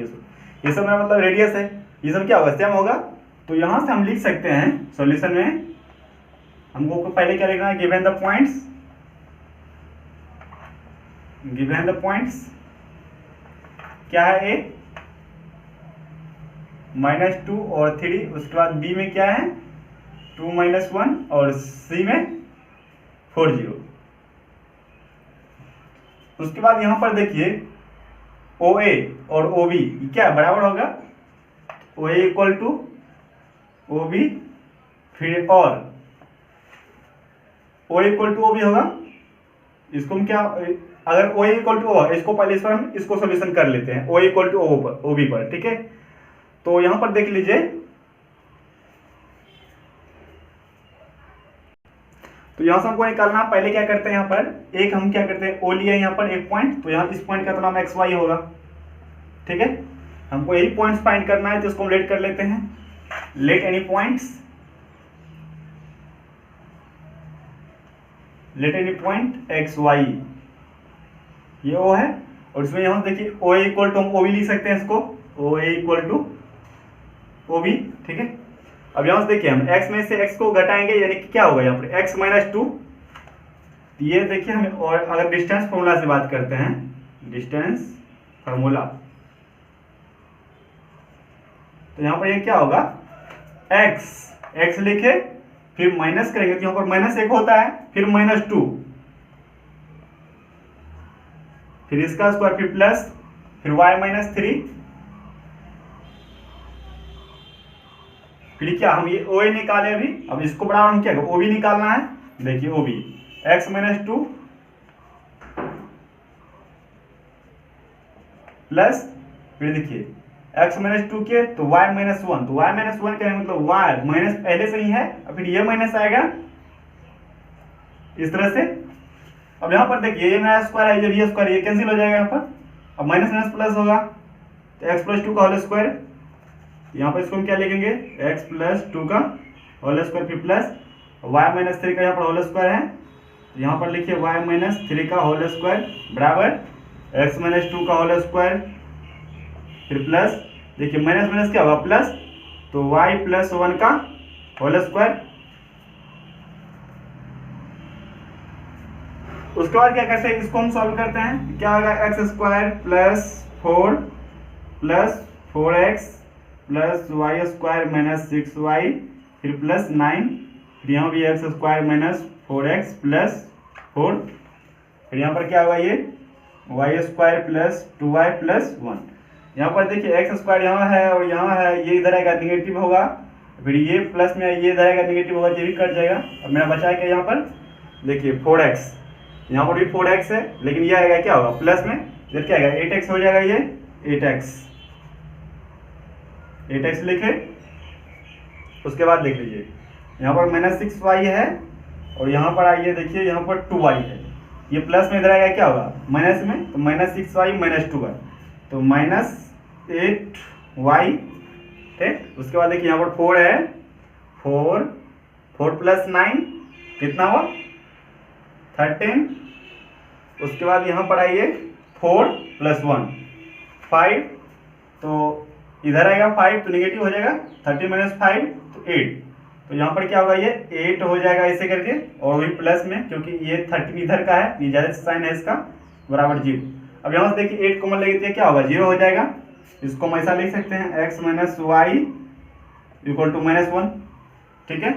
ये सब मेरा मतलब रेडियस है, ये सब क्या होगा, सेम होगा। तो यहाँ से हम लिख सकते हैं सॉल्यूशन में, हमको पहले क्या लिखना है, गिवन द पॉइंट्स क्या है, A -2 और 3, उसके बाद B में क्या है 2 - 1 और C में 4 0। उसके बाद यहाँ पर देखिए OA और OB क्या बराबर होगा, OA इक्वल टू OB, फिर और OA इक्वल टू OB होगा, इसको हम क्या, अगर OA इक्वल टू O, इसको पहले इस पर हम इसको सॉल्यूशन कर लेते हैं, OA इक्वल टू OB पर। ठीक है, तो यहां पर देख लीजिए, तो यहां से हमको निकालना, पहले क्या करते हैं, यहाँ पर एक हम क्या करते हैं, O लिया यहाँ पर एक पॉइंट, तो यहाँ इस पॉइंट का तो नाम XY होगा। ठीक है, हमको यही पॉइंट्स फाइंड करना है, तो इसको हम लेट कर लेते हैं, लेट एनी पॉइंट XY, ये O है, और इसमें यहाँ देखिए OA इक्वल टू हम OB लिख सकते हैं, इसको OA इक्वल टू OB। ठीक है, अब यहाँ से देखिए हम x में से x को घटाएंगे यानी कि क्या होगा यहाँ पर x माइनस 2। ये देखिए हमें, और अगर डिस्टेंस फॉर्मूला से बात करते हैं, डिस्टेंस फार्मूला, तो यहाँ पर ये क्या होगा, x लिखे फिर माइनस करेंगे तो यहाँ पर -1 होता है, फिर -2, फिर इसका स्क्वायर, फिर प्लस, फिर y-3, फिर क्या हम ये OA निकाले अभी। अब इसको बराबर हम क्या करें, OB निकालना है। देखिए OB x-2 प्लस, फिर देखिए x-2 के तो y-1, तो y-1 क्या है, मतलब y माइनस पहले से ही है, और फिर ये माइनस आएगा इस तरह से। अब यहाँ पर देखिए ये मेरा स्क्वायर है, ये स्क्वायर, ये कैंसिल हो जाएगा यहाँ पर। अब माइनस माइनस प्लस होगा तो x+2 का होल स्क्वायर, यहाँ पर इसको हम क्या लिखेंगे, x+2 का होल स्क्वायर, फिर प्लस y-3 का यहाँ पर होल स्क्वायर है, तो यहाँ पर लिखिए y-3 का होल स्क्वायर बराबर x-2 का होल स्क्वायर, फिर प्लस, देखिए माइनस माइनस क्या होगा प्लस, तो y+1 का होल स्क्वायर। उसके बाद क्या करते हैं, इसको हम सॉल्व करते हैं, क्या होगा, x² plus 4 plus 4x plus y² minus 6y, फिर प्लस 9, फिर यहाँ भी x² माइनस 4x प्लस 4, फिर यहाँ पर क्या होगा, ये y² प्लस 2y प्लस 1। यहाँ पर देखिए x² यहाँ है और यहाँ है, ये इधर आएगा निगेटिव होगा, फिर ये प्लस में ये इधर आएगा निगेटिव होगा, ये भी कट जाएगा। अब मेरा बचा है यहाँ पर देखिए 4x, यहाँ पर भी 4x है, लेकिन ये आएगा क्या होगा प्लस में, इधर क्या आएगा 8x हो जाएगा, ये 8x लिखे। उसके बाद देख लीजिए यहाँ पर -6y है, और यहाँ पर आइए देखिए यहाँ पर 2y है, ये प्लस में इधर आएगा क्या होगा माइनस में, तो -6y -2y, तो -8y, ठीक। उसके बाद देखिए यहाँ पर 4 है, 4 प्लस 9 कितना हुआ 13। उसके बाद यहाँ पर आइए 4 प्लस 1 5, तो इधर आएगा 5 तो निगेटिव हो जाएगा, 30 माइनस 5 तो 8, तो यहाँ पर क्या होगा, ये 8 हो जाएगा ऐसे करके, और वही प्लस में क्योंकि ये 13 इधर का है, ये ज़्यादा साइन है इसका, बराबर 0। अब यहाँ से देखिए 8 कॉमन लेंगे तो क्या होगा 0 हो जाएगा। इसको हम ऐसा लिख सकते हैं x minus y equal to -1, ठीक है,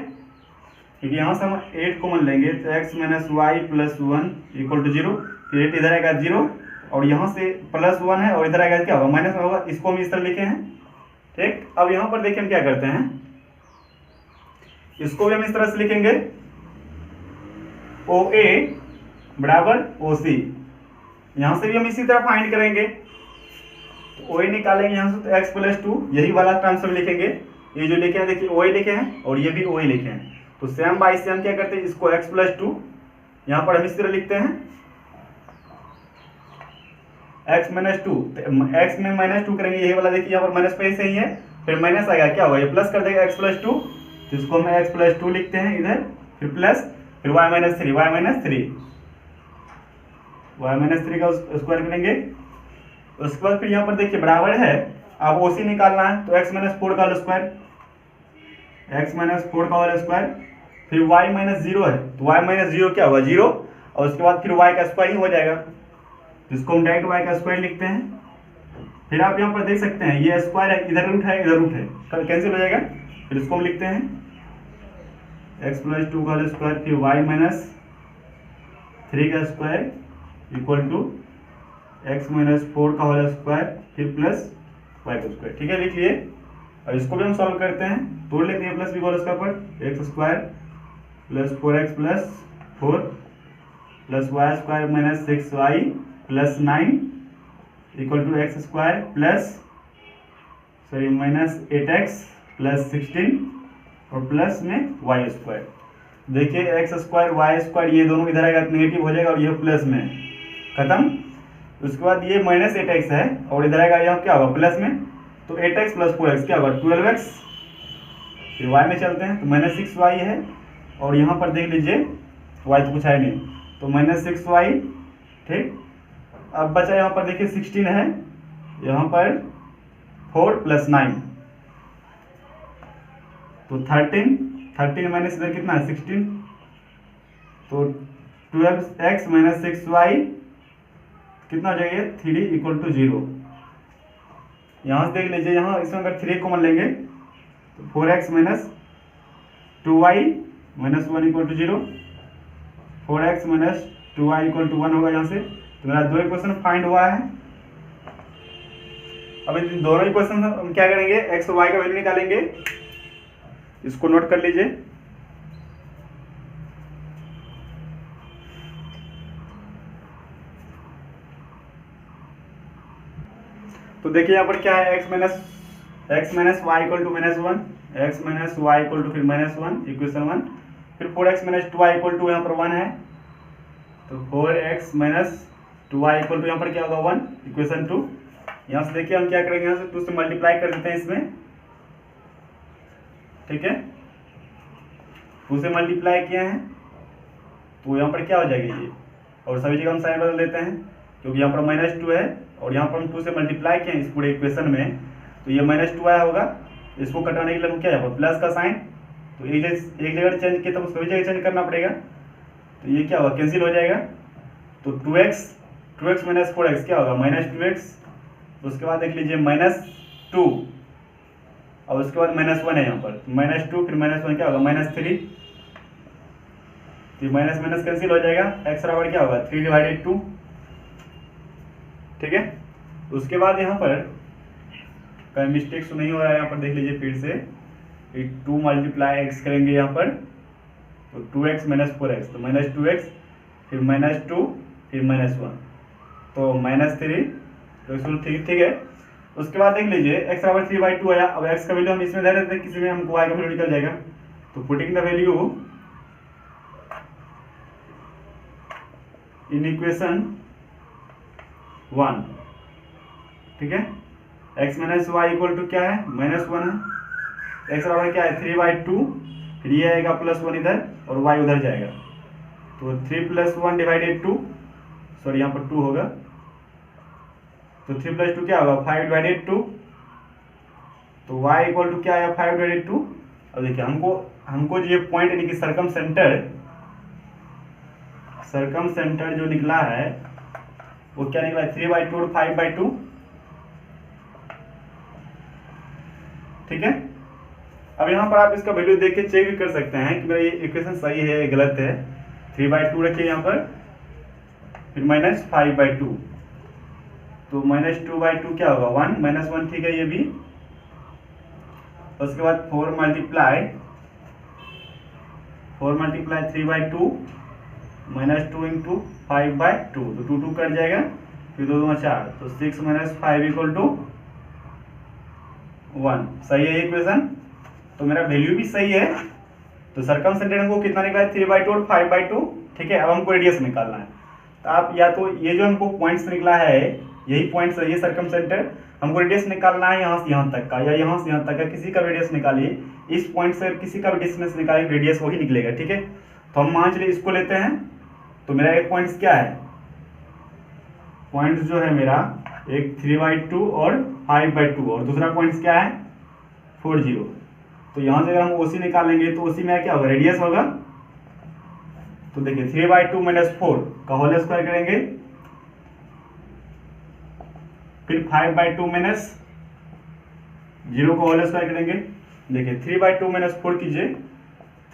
क्योंकि यहाँ से हम 8 कॉमन लेंगे तो x minus y plus 1 equal to 0, फिर 8 इधर आएगा 0, और यहाँ से प्लस 1 है और इधर आएगा क्या होगा माइनस में होगा, इसको हम इस तरह लिखे हैं, ठीक। अब यहाँ पर देखिए हम क्या करते हैं, इसको भी हम इस तरह से लिखेंगे OA बराबर OC, यहाँ से भी हम इसी तरह फाइंड करेंगे, तो OA निकालेंगे यहाँ से, तो x+2 यही वाला टर्म्स में लिखेंगे, ये जो लिखे हैं देखिए OA लिखे हैं और ये भी OA लिखे हैं, तो सेम बाय सेम क्या करते हैं, इसको x+2 यहाँ पर हम इस तरह लिखते हैं x-2, x में -2 करेंगे, यही वाला देखिए यहाँ पर माइनस पे से ही है, फिर माइनस आएगा क्या होगा, ये प्लस कर देगा x+2, तो इसको हम x+2 लिखते हैं इधर, फिर प्लस, फिर y-3 का स्क्वायर करेंगे। उसके बाद फिर यहाँ पर देखिए बराबर है, अब OC निकालना है, तो x-4 का होल स्क्वायर, फिर y-0 है, तो y-0 क्या होगा 0, और उसके बाद फिर y का स्क्वायर ही हो जाएगा, तो इसको हम डायरेक्ट y का स्क्वायर लिखते हैं। फिर आप यहाँ पर देख सकते हैं ये स्क्वायर है, इधर रूट है, इधर रूट है, कैंसिल हो जाएगा, फिर इसको हम लिखते हैं x+2 का होल स्क्वायर, फिर y-3 का स्क्वायर इक्वल टू x-4 का होल स्क्वायर, फिर प्लस y का स्क्वायर, ठीक है, लिख लिए। और इसको भी हम सॉल्व करते हैं, तोड़ लेते हैं प्लस b होल स्क्वायर पर, x² plus 4x plus 4 plus y² minus 6y plus 9 equal to x² plus minus 8x plus 16 और प्लस में y²। देखिए x² y² ये दोनों इधर आएगा नेगेटिव हो जाएगा, और ये प्लस में खत्म। उसके बाद ये -8x है और इधर आएगा यहाँ क्या होगा प्लस में, तो 8x प्लस 4x क्या होगा 12x, फिर y में चलते हैं तो -6y है, और यहाँ पर देख लीजिए y तो कुछ है नहीं, तो -6y, ठीक। अब बचा यहाँ पर देखिए 16 है, यहाँ पर 4 प्लस 9, तो 13 माइनस इधर कितना है 16, तो 12x माइनस 6y कितना हो जाएगा 3 इक्वल टू 0। यहाँ से देख लीजिए, यहाँ इसमें अगर 3 कॉमन लेंगे तो 4x minus 2y minus 1 equal to 0, 4x minus 2y equal to 1 होगा यहाँ से। तो मेरा दो इक्वेशन फाइंड हुआ है। अब इन दोनों इक्वेशन हम क्या करेंगे, x और y का वैल्यू निकालेंगे। इसको नोट कर लीजिए। तो देखिए यहाँ पर क्या है, x minus y equal to -1, x minus y equal to फिर -1 इक्वेशन 1, फिर 4x minus 2y equal to यहाँ पर 1 है, तो 4x minus 2y equal to यहाँ पर क्या होगा 1 इक्वेशन 2। यहाँ से देखिए हम क्या करेंगे, यहाँ से 2 से मल्टीप्लाई कर देते हैं इसमें, ठीक है। 2 से मल्टीप्लाई किए हैं तो यहाँ पर क्या हो जाएगी ये, और सभी जगह हम साइन बदल देते हैं क्योंकि यहाँ पर -2 है और यहाँ पर हम 2 से मल्टीप्लाई किए हैं इस पूरे इक्वेशन में, तो ये -2 आया होगा। इसको कटाने के लिए हम क्या है प्लस का साइन, तो एक जगह चेंज किया तो सभी जगह चेंज करना पड़ेगा, तो ये क्या होगा कैंसिल हो जाएगा। तो 2x माइनस 4x क्या होगा -2x, उसके बाद देख लीजिए -2 और उसके बाद -1 है यहाँ पर, -2 फिर -1 क्या होगा -3, तो माइनस माइनस कैंसिल हो जाएगा, x बराबर क्या होगा 3/2, ठीक है। उसके बाद यहाँ पर कहीं मिस्टेक तो नहीं हो रहा है, यहाँ पर देख लीजिए फिर से 2 मल्टीप्लाई x करेंगे यहाँ पर, तो 2x माइनस 4x, तो -2x फिर -2 फिर -1, तो -3, तो इसको ठीक है। उसके बाद देख लीजिए x बराबर 3/2 आया। अब x का वैल्यू हम इसमें दे देते हैं, किसी में हमको y का वैल्यू निकल जाएगा, तो putting the value in equation 1, ठीक है। x minus y equal to क्या है -1 है, x बराबर क्या है 3/2, फिर ये आएगा +1 इधर और y उधर जाएगा, तो 3 + 1 डिवाइडेड 2, सॉरी यहाँ पर 2 होगा, तो 3 + 2 क्या होगा 5/2, तो y इक्वल टू क्या आया 5/2। अब देखिए हमको जो ये पॉइंट यानी कि सरकम सेंटर जो निकला है वो क्या निकला 3/2 और 5/2, ठीक है। अब यहाँ पर आप इसका वैल्यू देख के चेक भी कर सकते हैं कि मेरा ये इक्वेशन सही है या गलत है। 3/2 रखिए यहाँ पर, फिर -5/2, तो -2/2 क्या होगा 1 -1, ठीक है ये भी। उसके बाद 4 मल्टीप्लाई 3/2 -2 इंटू 5/2, तो 2 2 कट जाएगा, फिर 2 2 4, तो 6 - 5 इक्वल टू 1। सही है ये इक्वेशन, तो मेरा वैल्यू भी सही है। तो सरकम सेंटर हमको कितना निकला है 3/2 और 5/2, ठीक है। अब हमको रेडियस निकालना है, तो आप या तो ये जो हमको पॉइंट्स निकला है यही पॉइंट्स है, ये सरकम सेंटर, हमको रेडियस निकालना है यहाँ से यहाँ तक का या यहाँ से यहाँ तक का, किसी का रेडियस निकालिए। इस पॉइंट से किसी का भी डिस्टेंस निकालिए, रेडियस वही निकलेगा, ठीक है। तो हम मान चलिए इसको लेते हैं, तो मेरा एक पॉइंट्स क्या है, पॉइंट्स जो है मेरा एक 3/2 और 5/2 और दूसरा पॉइंट्स क्या है 4 0। तो यहाँ से अगर हम OC निकालेंगे तो OC में क्या होगा रेडियस होगा, तो देखिए 3/2 - 4 का होल स्क्वायर करेंगे, फिर 5/2 - 0 का होल स्क्वायर करेंगे। देखिए 3/2 - 4 कीजिए,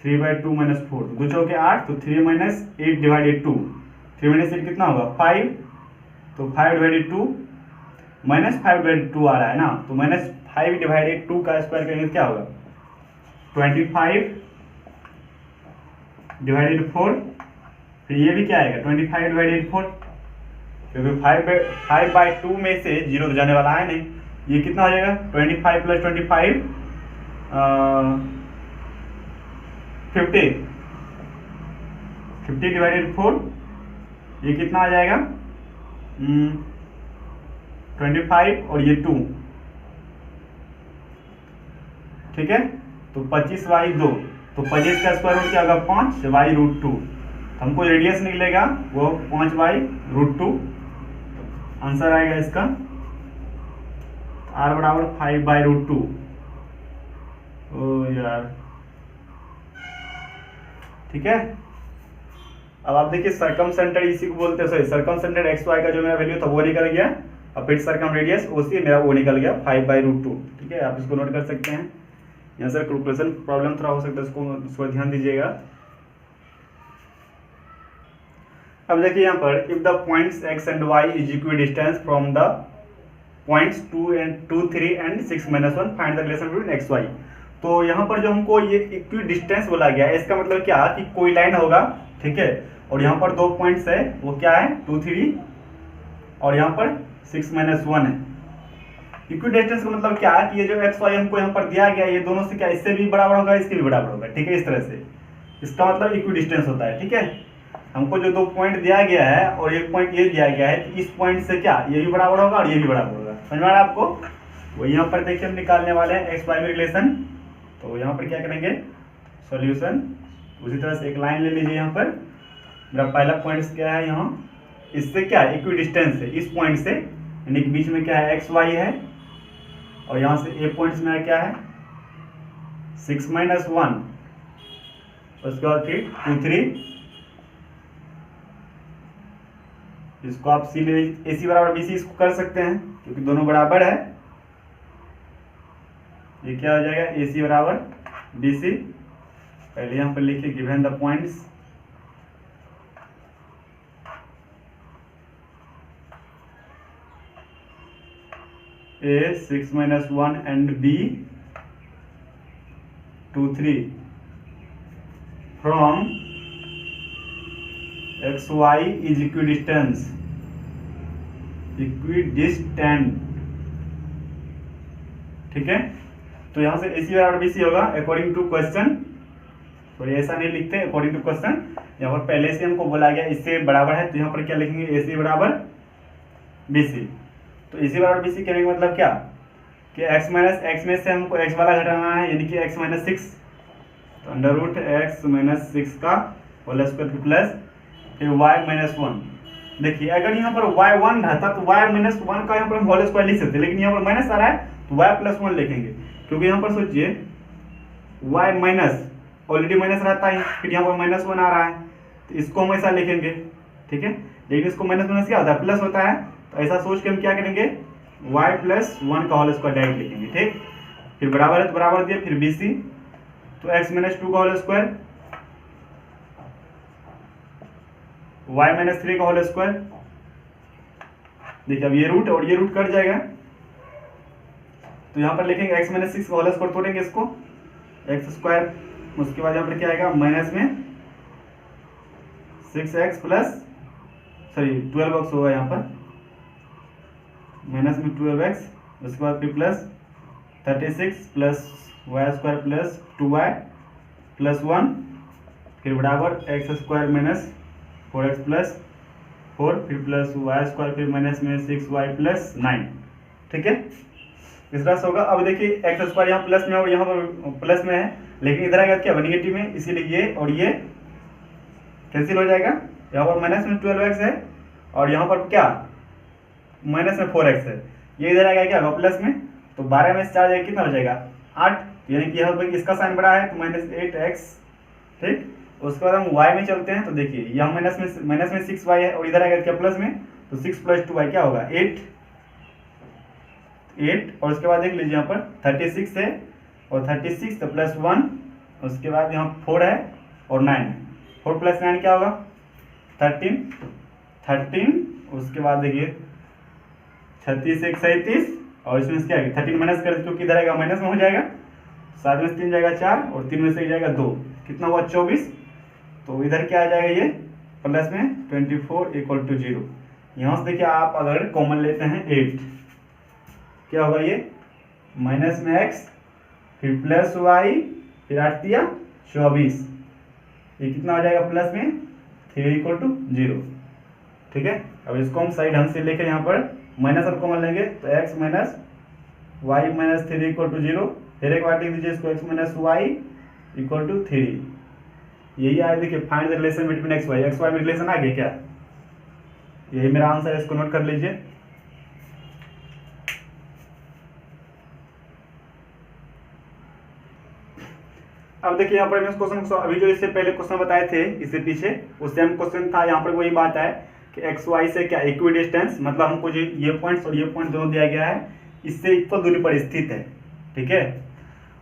3/2 - 4, 2 चौके 8, तो 3 - 8/2, 3 - 8 कितना होगा 5, तो 5/2 -5/2 आ रहा है ना, तो -5/2 का स्क्वायर करेंगे क्या होगा 25/4, फिर ये भी क्या आएगा 25/4, क्योंकि 5/2 में से 0 तो जाने वाला है नहीं, ये कितना हो जाएगा 25 + 25 50/4, ये कितना आ जाएगा 25 और ये 2, ठीक है। तो 25/2, तो 25 का स्क्वायर रूट क्या होगा 5/√2, हमको रेडियस निकलेगा वो 5/√2, आंसर आएगा इसका r बराबर 5/√2। ओ यार ठीक है। अब आप देखिए सर्कम सेंटर इसी को बोलते हैं, sorry circumcentre x y का जो मेरा वैल्यू था वो निकल गया, और फिर सर्कम रेडियस ओसी मेरा वो निकल गया 5/√2। ठीक है, आप इसको नोट कर सकते हैं। यहाँ सर कैलकुलेशन प्रॉब्लम थोड़ा हो सकता है, उसको ध्यान दीजिएगा। अब देखिए यहाँ पर if the points x and y is equidistance from the points 2, 3 and 6-1 find the relation between x y. तो यहाँ पर जो हमको ये इक्वी डिस्टेंस बोला गया है, इसका मतलब क्या कि कोई लाइन होगा, ठीक है, और यहाँ पर 2 पॉइंट्स है, वो क्या है 2, 3 और यहाँ पर 6-1 है। इक्वी डिस्टेंस का मतलब क्या है कि ये जो एक्स वाई हमको यहाँ पर दिया गया है, ये दोनों से क्या इससे भी बराबर होगा, इसके भी बराबर होगा, ठीक है, इस तरह से इसका मतलब इक्वी डिस्टेंस होता है। ठीक है, हमको जो 2 पॉइंट दिया गया है और एक पॉइंट ये दिया गया है कि इस पॉइंट से क्या ये भी बराबर होगा और ये भी बराबर होगा, समझ में आ रहा है आपको। वही यहाँ पर देखिए हम निकालने वाले हैं एक्स वाई में रिलेशन। तो यहाँ पर क्या करेंगे, सॉल्यूशन उसी तरह से एक लाइन ले लीजिए। यहाँ पर मेरा पहला पॉइंट क्या है, यहाँ इससे क्या इक्वी डिस्टेंस है इस पॉइंट से, यानी कि बीच में क्या है एक्स वाई है, और यहाँ से ए पॉइंट्स में क्या है 6-1, उसके बाद फिर 2, 3, इसको आप सी ले, ए सी बराबर बी सी इसको कर सकते हैं क्योंकि दोनों बराबर है। ये क्या हो जाएगा ए सी बराबर बी सी। पहले यहाँ पर लिखिए given the points A 6-1 and B 2, 3 from x y is equidistance, ठीक है। तो यहाँ से ए सी बराबर बी सी होगा अकॉर्डिंग टू क्वेश्चन, तो ऐसा नहीं लिखते अकॉर्डिंग टू क्वेश्चन, यहाँ पर पहले से हमको बोला गया इससे बराबर है, तो यहाँ पर क्या लिखेंगे ए सी बराबर बी सी। तो ए सी बराबर बी सी कहने का मतलब क्या कि x माइनस एक्स में से हमको x वाला घटाना है, यानी कि x-6, तो √x-6 का होल स्क्वायर प्लस फिर y-1। देखिए अगर यहाँ पर y1 रहता तो y-1 का यहाँ पर हम होल स्क्वायर लिख सकते, लेकिन यहाँ पर माइनस आ रहा है तो y+1 लिखेंगे, क्योंकि यहाँ पर सोचिए y माइनस ऑलरेडी माइनस रहता है, फिर यहाँ पर -1 आ रहा है, तो इसको हम ऐसा लिखेंगे, ठीक है। लेकिन इसको माइनस क्या होता है प्लस होता है, तो ऐसा सोच के हम क्या करेंगे y+1 का होल स्क्वायर डायरेक्ट लिखेंगे, ठीक। फिर बराबर है तो बराबर दिए, फिर बी सी, तो x-2 का होल स्क्वायर, y-3 का होल स्क्वायर। देखिए अब ये रूट और ये रूट कट जाएगा, तो यहाँ पर लिखेंगे x-6 का होल स्क्वायर, तोड़ेंगे इसको x², उसके बाद यहाँ पर क्या आएगा माइनस में 6x प्लस 12x होगा, यहाँ पर माइनस में 12x, उसके बाद फिर plus 36 plus y² plus 2y plus 1, फिर बराबर x² माइनस 4x प्लस 4, फिर प्लस y², फिर माइनस में 6y प्लस 9, ठीक है। इस तरह से होगा। अब देखिए x² यहाँ प्लस में और यहाँ पर प्लस में है, लेकिन इधर आएगा क्या नेगेटिव में, इसीलिए ये और ये कैंसिल हो जाएगा। यहाँ पर माइनस में 12x है और यहाँ पर क्या माइनस में 4x है, ये इधर आएगा क्या प्लस में, तो 12 में से 4 जाएगा कितना हो जाएगा 8, यानी कि यहाँ पर इसका साइन बड़ा है तो -8x, ठीक। उसके बाद हम y में चलते हैं, तो देखिए यहाँ माइनस में 6y है और इधर आएगा क्या प्लस में, तो 6 + 2y क्या होगा 8, और उसके बाद देख लीजिए यहाँ पर 36 है और 36 तो प्लस 1, उसके बाद यहाँ 4 है और 9 है, 4 + 9 क्या होगा 13, उसके बाद देखिए 36 1 37, और इसमें क्या है 13 माइनस कर, क्योंकि इधर आएगा माइनस में हो जाएगा, 7 में से 3 जाएगा 4 और 3 में से 1 जाएगा 2, कितना हुआ 24, तो इधर क्या आ जाएगा ये प्लस में 24 = 0। यहाँ से देखिए आप अगर कॉमन लेते हैं 8, क्या होगा ये माइनस में x फिर प्लस y फिर 8 दिया 24, ये कितना हो जाएगा प्लस में 3 = 0, ठीक है। अब इसको हम सही ढंग से लेके यहाँ पर माइनस और कॉमन लेंगे, तो x - y - 3 = 0, फिर एक बार लिख दीजिए इसको x - y = 3, यही आया। देखिए find the relation between x y में रिलेशन आ गया क्या, यही मेरा आंसर है, इसको नोट कर लीजिए। अब देखिए यहाँ पर मैं इस क्वेश्चन को अभी जो इससे पहले क्वेश्चन बताए थे इससे पीछे उस सेम क्वेश्चन था। यहाँ पर वही बात है कि एक्स वाई से क्या इक्वी डिस्टेंस, मतलब हमको जो ये पॉइंट्स और ये पॉइंट दोनों दिया गया है इससे इक्वल दूरी पर स्थित है। ठीक है,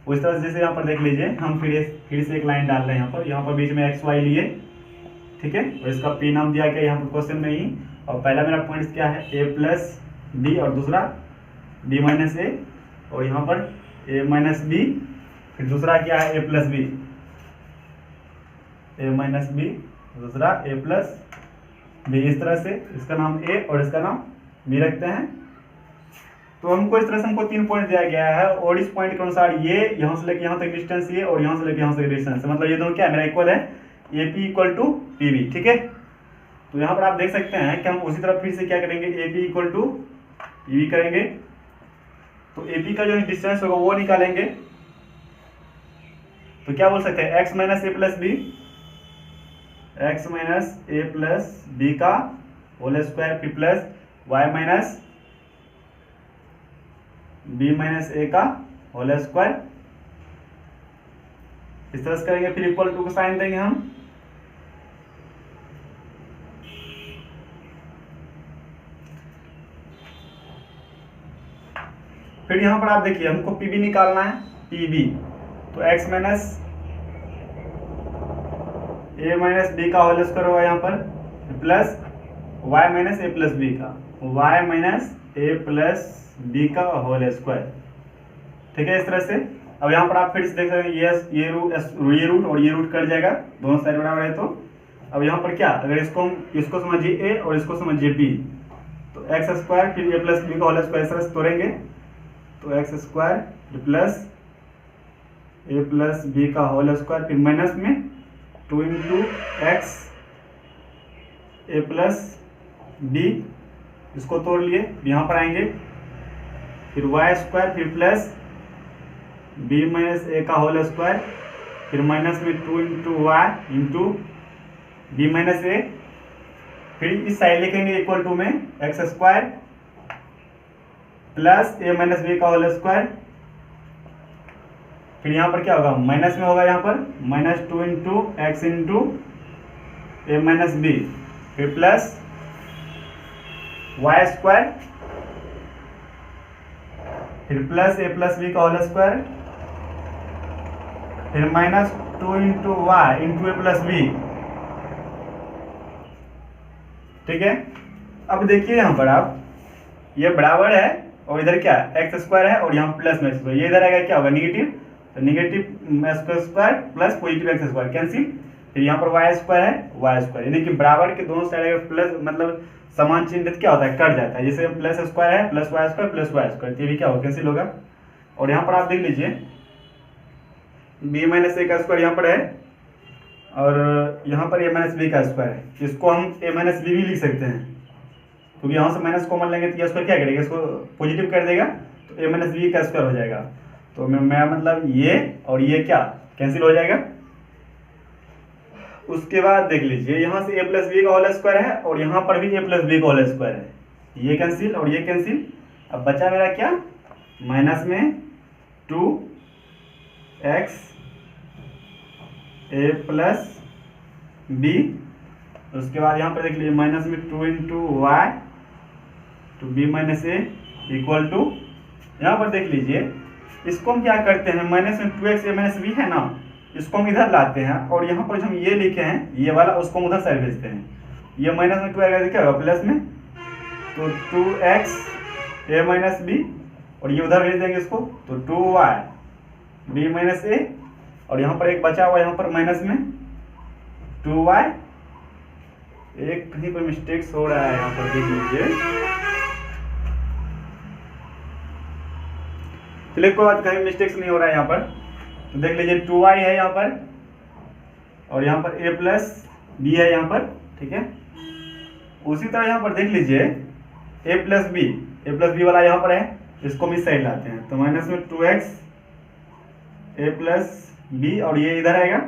उस तरह से जैसे यहाँ पर देख लीजिए हम फिर से एक लाइन डाल रहे हैं यहाँ पर बीच में एक्स वाई लिए। ठीक है, और इसका पी नाम दिया गया यहाँ पर क्वेश्चन में ही। और पहला मेरा पॉइंट क्या है ए प्लस बी और दूसरा बी माइनस ए, और यहाँ पर ए माइनस बी, फिर दूसरा क्या है ए प्लस बी, ए माइनस बी, दूसरा ए प्लस बी। इस तरह से इसका नाम ए और इसका नाम बी रखते हैं। तो हमको इस तरह से हमको 3 पॉइंट दिया गया है और इस पॉइंट के अनुसार ये यहाँ से लेके यहाँ तक डिस्टेंस ये और यहाँ से लेके यहाँ तक डिस्टेंस, मतलब ये दोनों क्या मेरा इक्वल है, A P equal to P B. ठीक है, तो यहाँ पर आप देख सकते हैं कि हम उसी तरह फिर से क्या करेंगे, A P equal to P B करेंगे। तो ए पी का जो डिस्टेंस होगा वो निकालेंगे। तो क्या बोल सकते हैं, x minus a plus B, x minus a plus b का होल स्क्वायर, फिर plus y minus b minus a का होल स्क्वायर। इस तरह से करेंगे, फिर इक्वल टू का साइन देंगे हम। फिर यहां पर आप देखिए हमको पी बी निकालना है, पी बी। तो एक्स माइनस ए माइनस बी का होल स्क्वायर होगा यहाँ पर, plus y minus a plus b का, Y minus a plus b का होल स्क्वायर। ठीक है, इस तरह से। अब यहाँ पर आप फिर से देख सकते हैं ये रूट और ये रूट कट जाएगा, दोनों साइड बराबर है। तो अब यहाँ पर क्या, अगर इसको समझिए ए और इसको समझिए बी, तो एक्स स्क्वायर फिर ए प्लस बी का होल स्क्वायर इस तरह से तोड़ेंगे। तो x square plus a plus b का होल स्क्वायर, फिर माइनस में 2 into x a plus b, इसको तोड़ लिए, यहाँ पर आएंगे, फिर वाई स्क्वायर, फिर प्लस बी माइनस ए का होल स्क्वायर, फिर माइनस में 2 into y into b minus a, फिर इस साइड लिखेंगे इक्वल टू में एक्स स्क्वायर प्लस ए माइनस बी का होल स्क्वायर। फिर यहाँ पर क्या होगा, माइनस में होगा यहाँ पर माइनस 2 इंटू एक्स इंटू ए माइनस बी, फिर प्लस वाई स्क्वायर, फिर प्लस ए प्लस बी का होल स्क्वायर, फिर माइनस 2 इंटू वाई इंटू ए प्लस बी। ठीक है, अब देखिए यहाँ पर आप ये बराबर है और इधर क्या एक्स स्क्वायर है और यहाँ प्लस में स्क्वायर, ये इधर आएगा क्या होगा निगेटिव, तो negative square plus positive x square cancel. फिर यहाँ पर वाई स्क्वायर है, वाई स्क्वायर, यानी कि बराबर के दोनों साइड अगर प्लस मतलब समान चिन्ह क्या होता है, कट जाता है। जैसे प्लस स्क्वायर है, प्लस वाई स्क्वायर, ये भी क्या होगा कैंसिल होगा। और यहाँ पर आप देख लीजिए बी माइनस ए का स्क्वायर यहाँ पर है और यहाँ पर ए माइनस बी का स्क्वायर है, इसको हम ए माइनस बी भी लिख सकते हैं, क्योंकि यहाँ से माइनस कॉमन लेंगे तो ये स्क्वायर क्या करेगा, इसको पॉजिटिव कर देगा, तो ए माइनस बी का स्क्वायर हो जाएगा। तो मैं मतलब ये और ये क्या कैंसिल हो जाएगा। उसके बाद देख लीजिए यहाँ से ए प्लस बी का होल स्क्वायर है और यहाँ पर भी ए प्लस बी का होल स्क्वायर है, ये कैंसिल और ये कैंसिल। अब बचा मेरा क्या, माइनस में 2x ए प्लस बी, उसके बाद यहाँ पर देख लीजिए माइनस में 2 into y two B minus A equal to, यहाँ पर देख लीजिए इसको हम क्या करते हैं, माइनस में 2x ए माइनस बी है ना, इसको हम इधर लाते हैं और यहाँ पर जो हम ये लिखे हैं ये वाला उसको हम उधर साइड भेजते हैं। ये माइनस में 2 आएगा क्या होगा प्लस में, तो 2x ए माइनस बी और ये उधर भेज देंगे इसको, तो 2y बी माइनस ए, और यहाँ पर एक बचा हुआ यहाँ पर माइनस में 2y, एक कहीं पर मिस्टेक्स हो रहा है यहाँ पर देख लीजिए, चलिए कोई बात, कहीं मिस्टेक्स नहीं हो रहा है यहाँ पर। तो देख लीजिए 2y है यहाँ पर और यहाँ पर a प्लस बी है यहाँ पर। ठीक है, उसी तरह यहाँ पर देख लीजिए a प्लस बी वाला यहाँ पर है, इसको हम इस साइड लाते हैं, तो माइनस में 2x a प्लस बी और ये इधर आएगा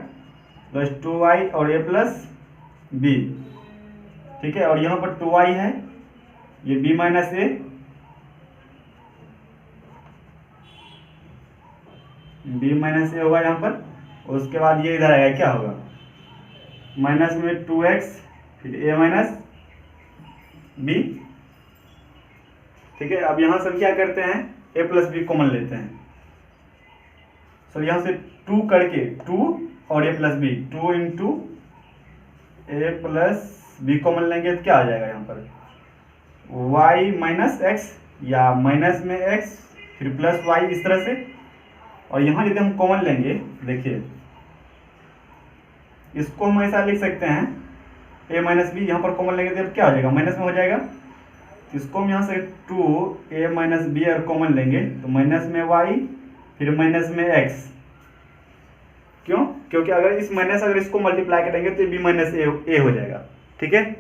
प्लस 2y और a प्लस बी। ठीक है, और यहाँ पर 2y है, ये b माइनस ए, बी माइनस ए होगा यहाँ पर, उसके बाद ये इधर आएगा, क्या होगा माइनस में 2x फिर a माइनस बी। ठीक है, अब यहाँ से हम क्या करते हैं, a प्लस बी कॉमन लेते हैं। सो यहाँ से 2 करके 2 और a plus B, 2 into a plus B common लेंगे तो क्या आ जाएगा यहाँ पर y माइनस एक्स या माइनस में x फिर प्लस y इस तरह से। और यहाँ यदि हम कॉमन लेंगे, देखिए इसको हम ऐसा लिख सकते हैं a माइनस बी, यहाँ पर कॉमन लेंगे तो क्या हो जाएगा माइनस में हो जाएगा। इसको हम यहाँ से 2a माइनस बी अगर कॉमन लेंगे तो माइनस में y फिर माइनस में x। क्यों? क्योंकि अगर इस माइनस अगर इसको मल्टीप्लाई करेंगे तो b माइनस ए हो जाएगा। ठीक है,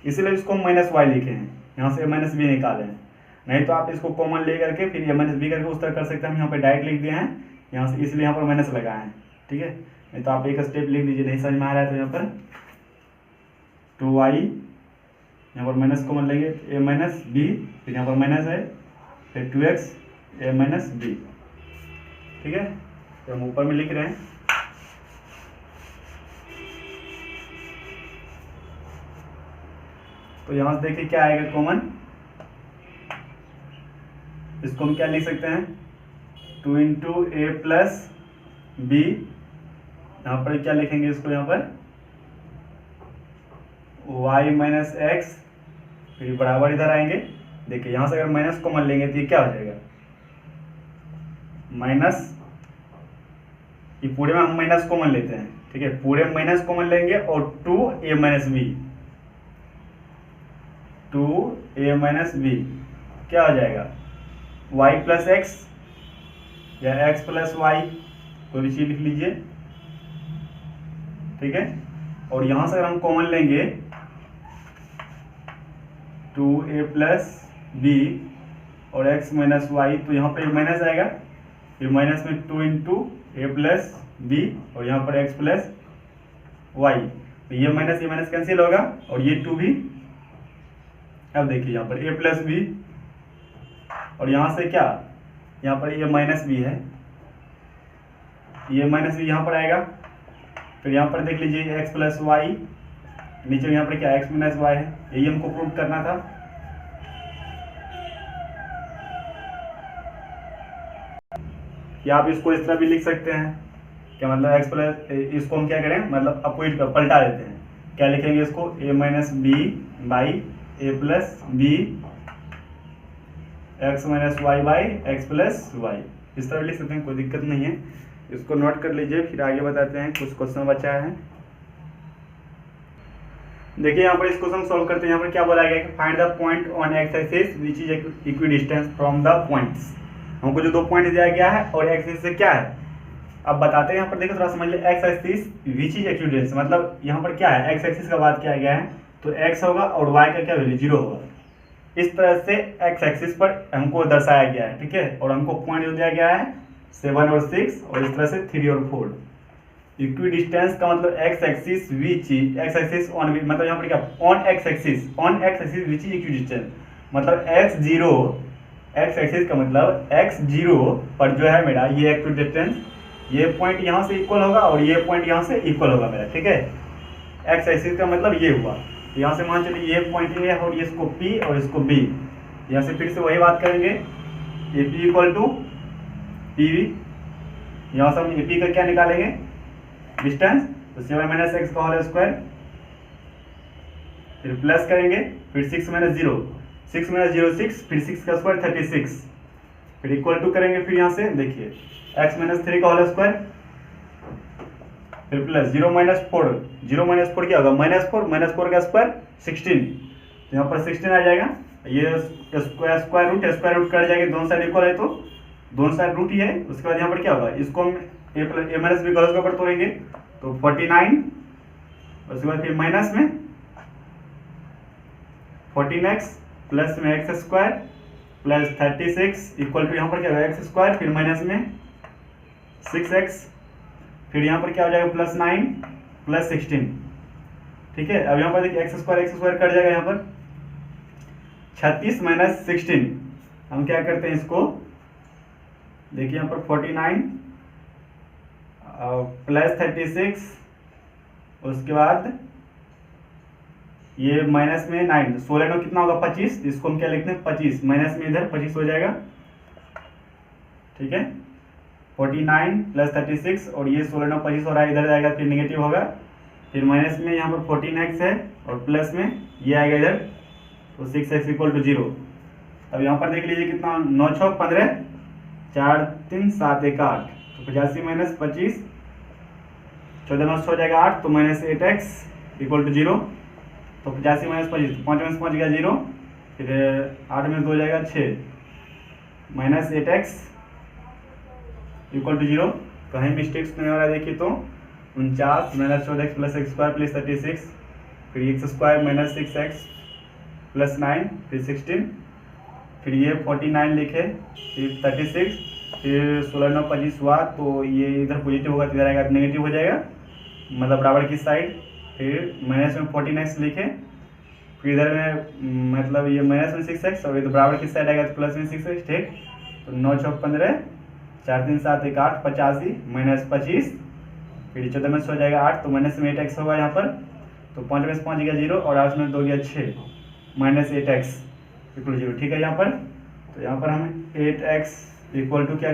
इसलिए इसको हम माइनस वाई लिखे हैं, यहाँ से a माइनस बी निकाले हैं। नहीं तो आप इसको कॉमन ले करके फिर a माइनस बी करके उस तरह कर सकते हैं। हम यहाँ पे डायरेक्ट लिख दिए हैं यहाँ से, इसलिए यहाँ पर माइनस लगाए हैं। ठीक है, नहीं तो आप एक स्टेप लिख दीजिए, नहीं समझ में आ रहा है तो यहाँ पर 2y, यहाँ पर माइनस कॉमन लेंगे a माइनस बी, फिर यहाँ पर माइनस है फिर 2x a माइनस बी। ठीक है, तो हम ऊपर में लिख रहे हैं। तो यहाँ से देखिए क्या आएगा कॉमन, इसको हम क्या लिख सकते हैं 2 इंटू ए प्लस बी। यहाँ पर क्या लिखेंगे इसको, यहाँ पर y माइनस एक्स फिर बराबर इधर आएंगे। देखिए यहाँ से अगर माइनस कॉमन लेंगे तो ये क्या हो जाएगा माइनस, ये पूरे में हम माइनस कॉमन लेते हैं। ठीक है, पूरे में माइनस कॉमन लेंगे और 2a minus B, 2a minus B क्या हो जाएगा y प्लस एक्स या x प्लस वाई, कोई भी चीज लिख लीजिए। ठीक है, और यहां से अगर हम कॉमन लेंगे 2a प्लस बी और x माइनस वाई, तो यहाँ पर माइनस आएगा, फिर माइनस में 2 इंटू ए प्लस बी और यहाँ पर x प्लस वाई। तो ये माइनस कैंसिल होगा और ये 2 भी। अब देखिए यहाँ पर a प्लस बी और यहाँ से क्या, यहाँ पर ये माइनस बी है, ये माइनस बी यहाँ पर आएगा। फिर यहाँ पर देख लीजिए x प्लस वाई, नीचे यहाँ पर क्या x माइनस वाई है, यही हमको प्रूव करना था। या आप इसको इस तरह भी लिख सकते हैं, क्या मतलब x प्लस, इसको हम क्या करें मतलब अपोजिट कर पलटा देते हैं। क्या लिखेंगे इसको a minus B by A plus B x minus y by x plus y, इस तरह लिख सकते हैं, कोई दिक्कत नहीं है। इसको नोट कर लीजिए, फिर आगे बताते हैं। कुछ क्वेश्चन बचा है, देखिए यहाँ पर इस क्वेश्चन सॉल्व करते हैं। यहाँ पर क्या बोला गया कि find the point on x axis which is equidistance from the points. हमको जो 2 पॉइंट दिया गया है और एक्स एक्सिस से क्या है, अब बताते हैं। यहाँ पर देखो थोड़ा समझ ले, x axis which is equidistance मतलब यहाँ पर क्या है, एक्स एक्सिस का बात किया गया है तो एक्स होगा और वाई का क्या वैल्यू 0 होगा। इस तरह से एक्स एक्सिस पर हमको दर्शाया गया है। ठीक है, और हमको पॉइंट जो दिया गया है 7 और 6 और इस तरह से 3 और 4। इक्विडिस्टेंस का मतलब x axis which is x axis on, मतलब यहाँ पर क्या on x axis which is equidistance मतलब एक्स एक्सिस का मतलब x0 पर जो है मेरा ये इक्विडिस्टेंस, ये पॉइंट यहाँ से इक्वल होगा और ये पॉइंट यहाँ से इक्वल होगा मेरा। ठीक है, एक्स एक्सिस का मतलब ये हुआ। यहाँ से मान चलिए ये पॉइंट ए है और ये इसको P और इसको B। यहाँ से फिर से वही बात करेंगे, AP इक्वल टू PV। यहाँ से हम AP का क्या निकालेंगे डिस्टेंस, तो 7 माइनस एक्स का होल स्क्वायर, फिर प्लस करेंगे, फिर 6 माइनस 0, 6 माइनस 0 6, फिर 6 का स्क्वायर 36, फिर इक्वल टू करेंगे। फिर यहाँ से देखिए x माइनस 3 का होल स्क्वायर, फिर प्लस 0 माइनस 4, 0 माइनस 4 क्या होगा माइनस 4 का स्क्वायर 16, तो यहाँ पर 16 आ जाएगा। ये स्क्वायर रूट कर जाएगा, दोनों साइड इक्वल है तो दोनों साइड रूट ही है। उसके बाद यहाँ पर क्या होगा, इसको हम ए माइनस बी गलत ऊपर तोड़ेंगे तो 49, उसके बाद फिर माइनस में 14x प्लस में x square plus 36 equal to यहाँ पर क्या होगा एक्स स्क्वायर, फिर माइनस में 6x, फिर यहाँ पर क्या हो जाएगा प्लस 9 प्लस 16। ठीक है, अब यहाँ पर देखिए एक्स स्क्वायर कट जाएगा, यहाँ पर 36 माइनस 16। हम क्या करते हैं इसको, देखिए यहाँ पर 49 प्लस 36, उसके बाद ये माइनस में 9, 16 में कितना होगा 25, इसको हम क्या लिखते हैं 25, माइनस में इधर 25 हो जाएगा, ठीक है। 49 प्लस 36 और ये 16 में 25 हो रहा है, इधर जाएगा फिर नेगेटिव होगा, फिर माइनस में यहाँ पर 14x है और प्लस में ये आएगा इधर, तो 6x इक्वल टू 0। अब यहाँ पर देख लीजिए कितना, 9 6 15, 4 3 7 1 8, तो 85 माइनस 25, 14 में 6 हो जाएगा 8, तो माइनस 8x इक्वल टू 0, तो 85 माइनस 25, 5 में से 5 गया 0, फिर 8 में 2 हो जाएगा 6, माइनस 8x इक्वल टू 0। कहीं मिस्टेक्स नहीं हो रहा है, देखिए तो 49 minus 14x plus x square plus 36, फिर x square minus 6x plus 9, फिर 16, फिर ये 49 लिखे, फिर 36, फिर 16 9 25 हुआ, तो ये इधर पॉजिटिव होगा तो इधर आएगा नेगेटिव हो जाएगा, मतलब बराबर की साइड, फिर माइनस में 14x लिखे, फिर इधर में मतलब ये माइनस में 6x और इधर बराबर की साइड आएगा तो प्लस में 6x, ठीक। तो 9 6 15, 4 3 7 1 8, 85 माइनस 25, फिर 14 में से हो जाएगा 8, तो माइनस में 8x होगा यहाँ पर, तो 5 में से 5 गया 0 और 8 में 2 गया 6, माइनस 8x इक्वल 0, ठीक है। यहाँ पर तो यहाँ पर हम 8x इक्वल टू क्या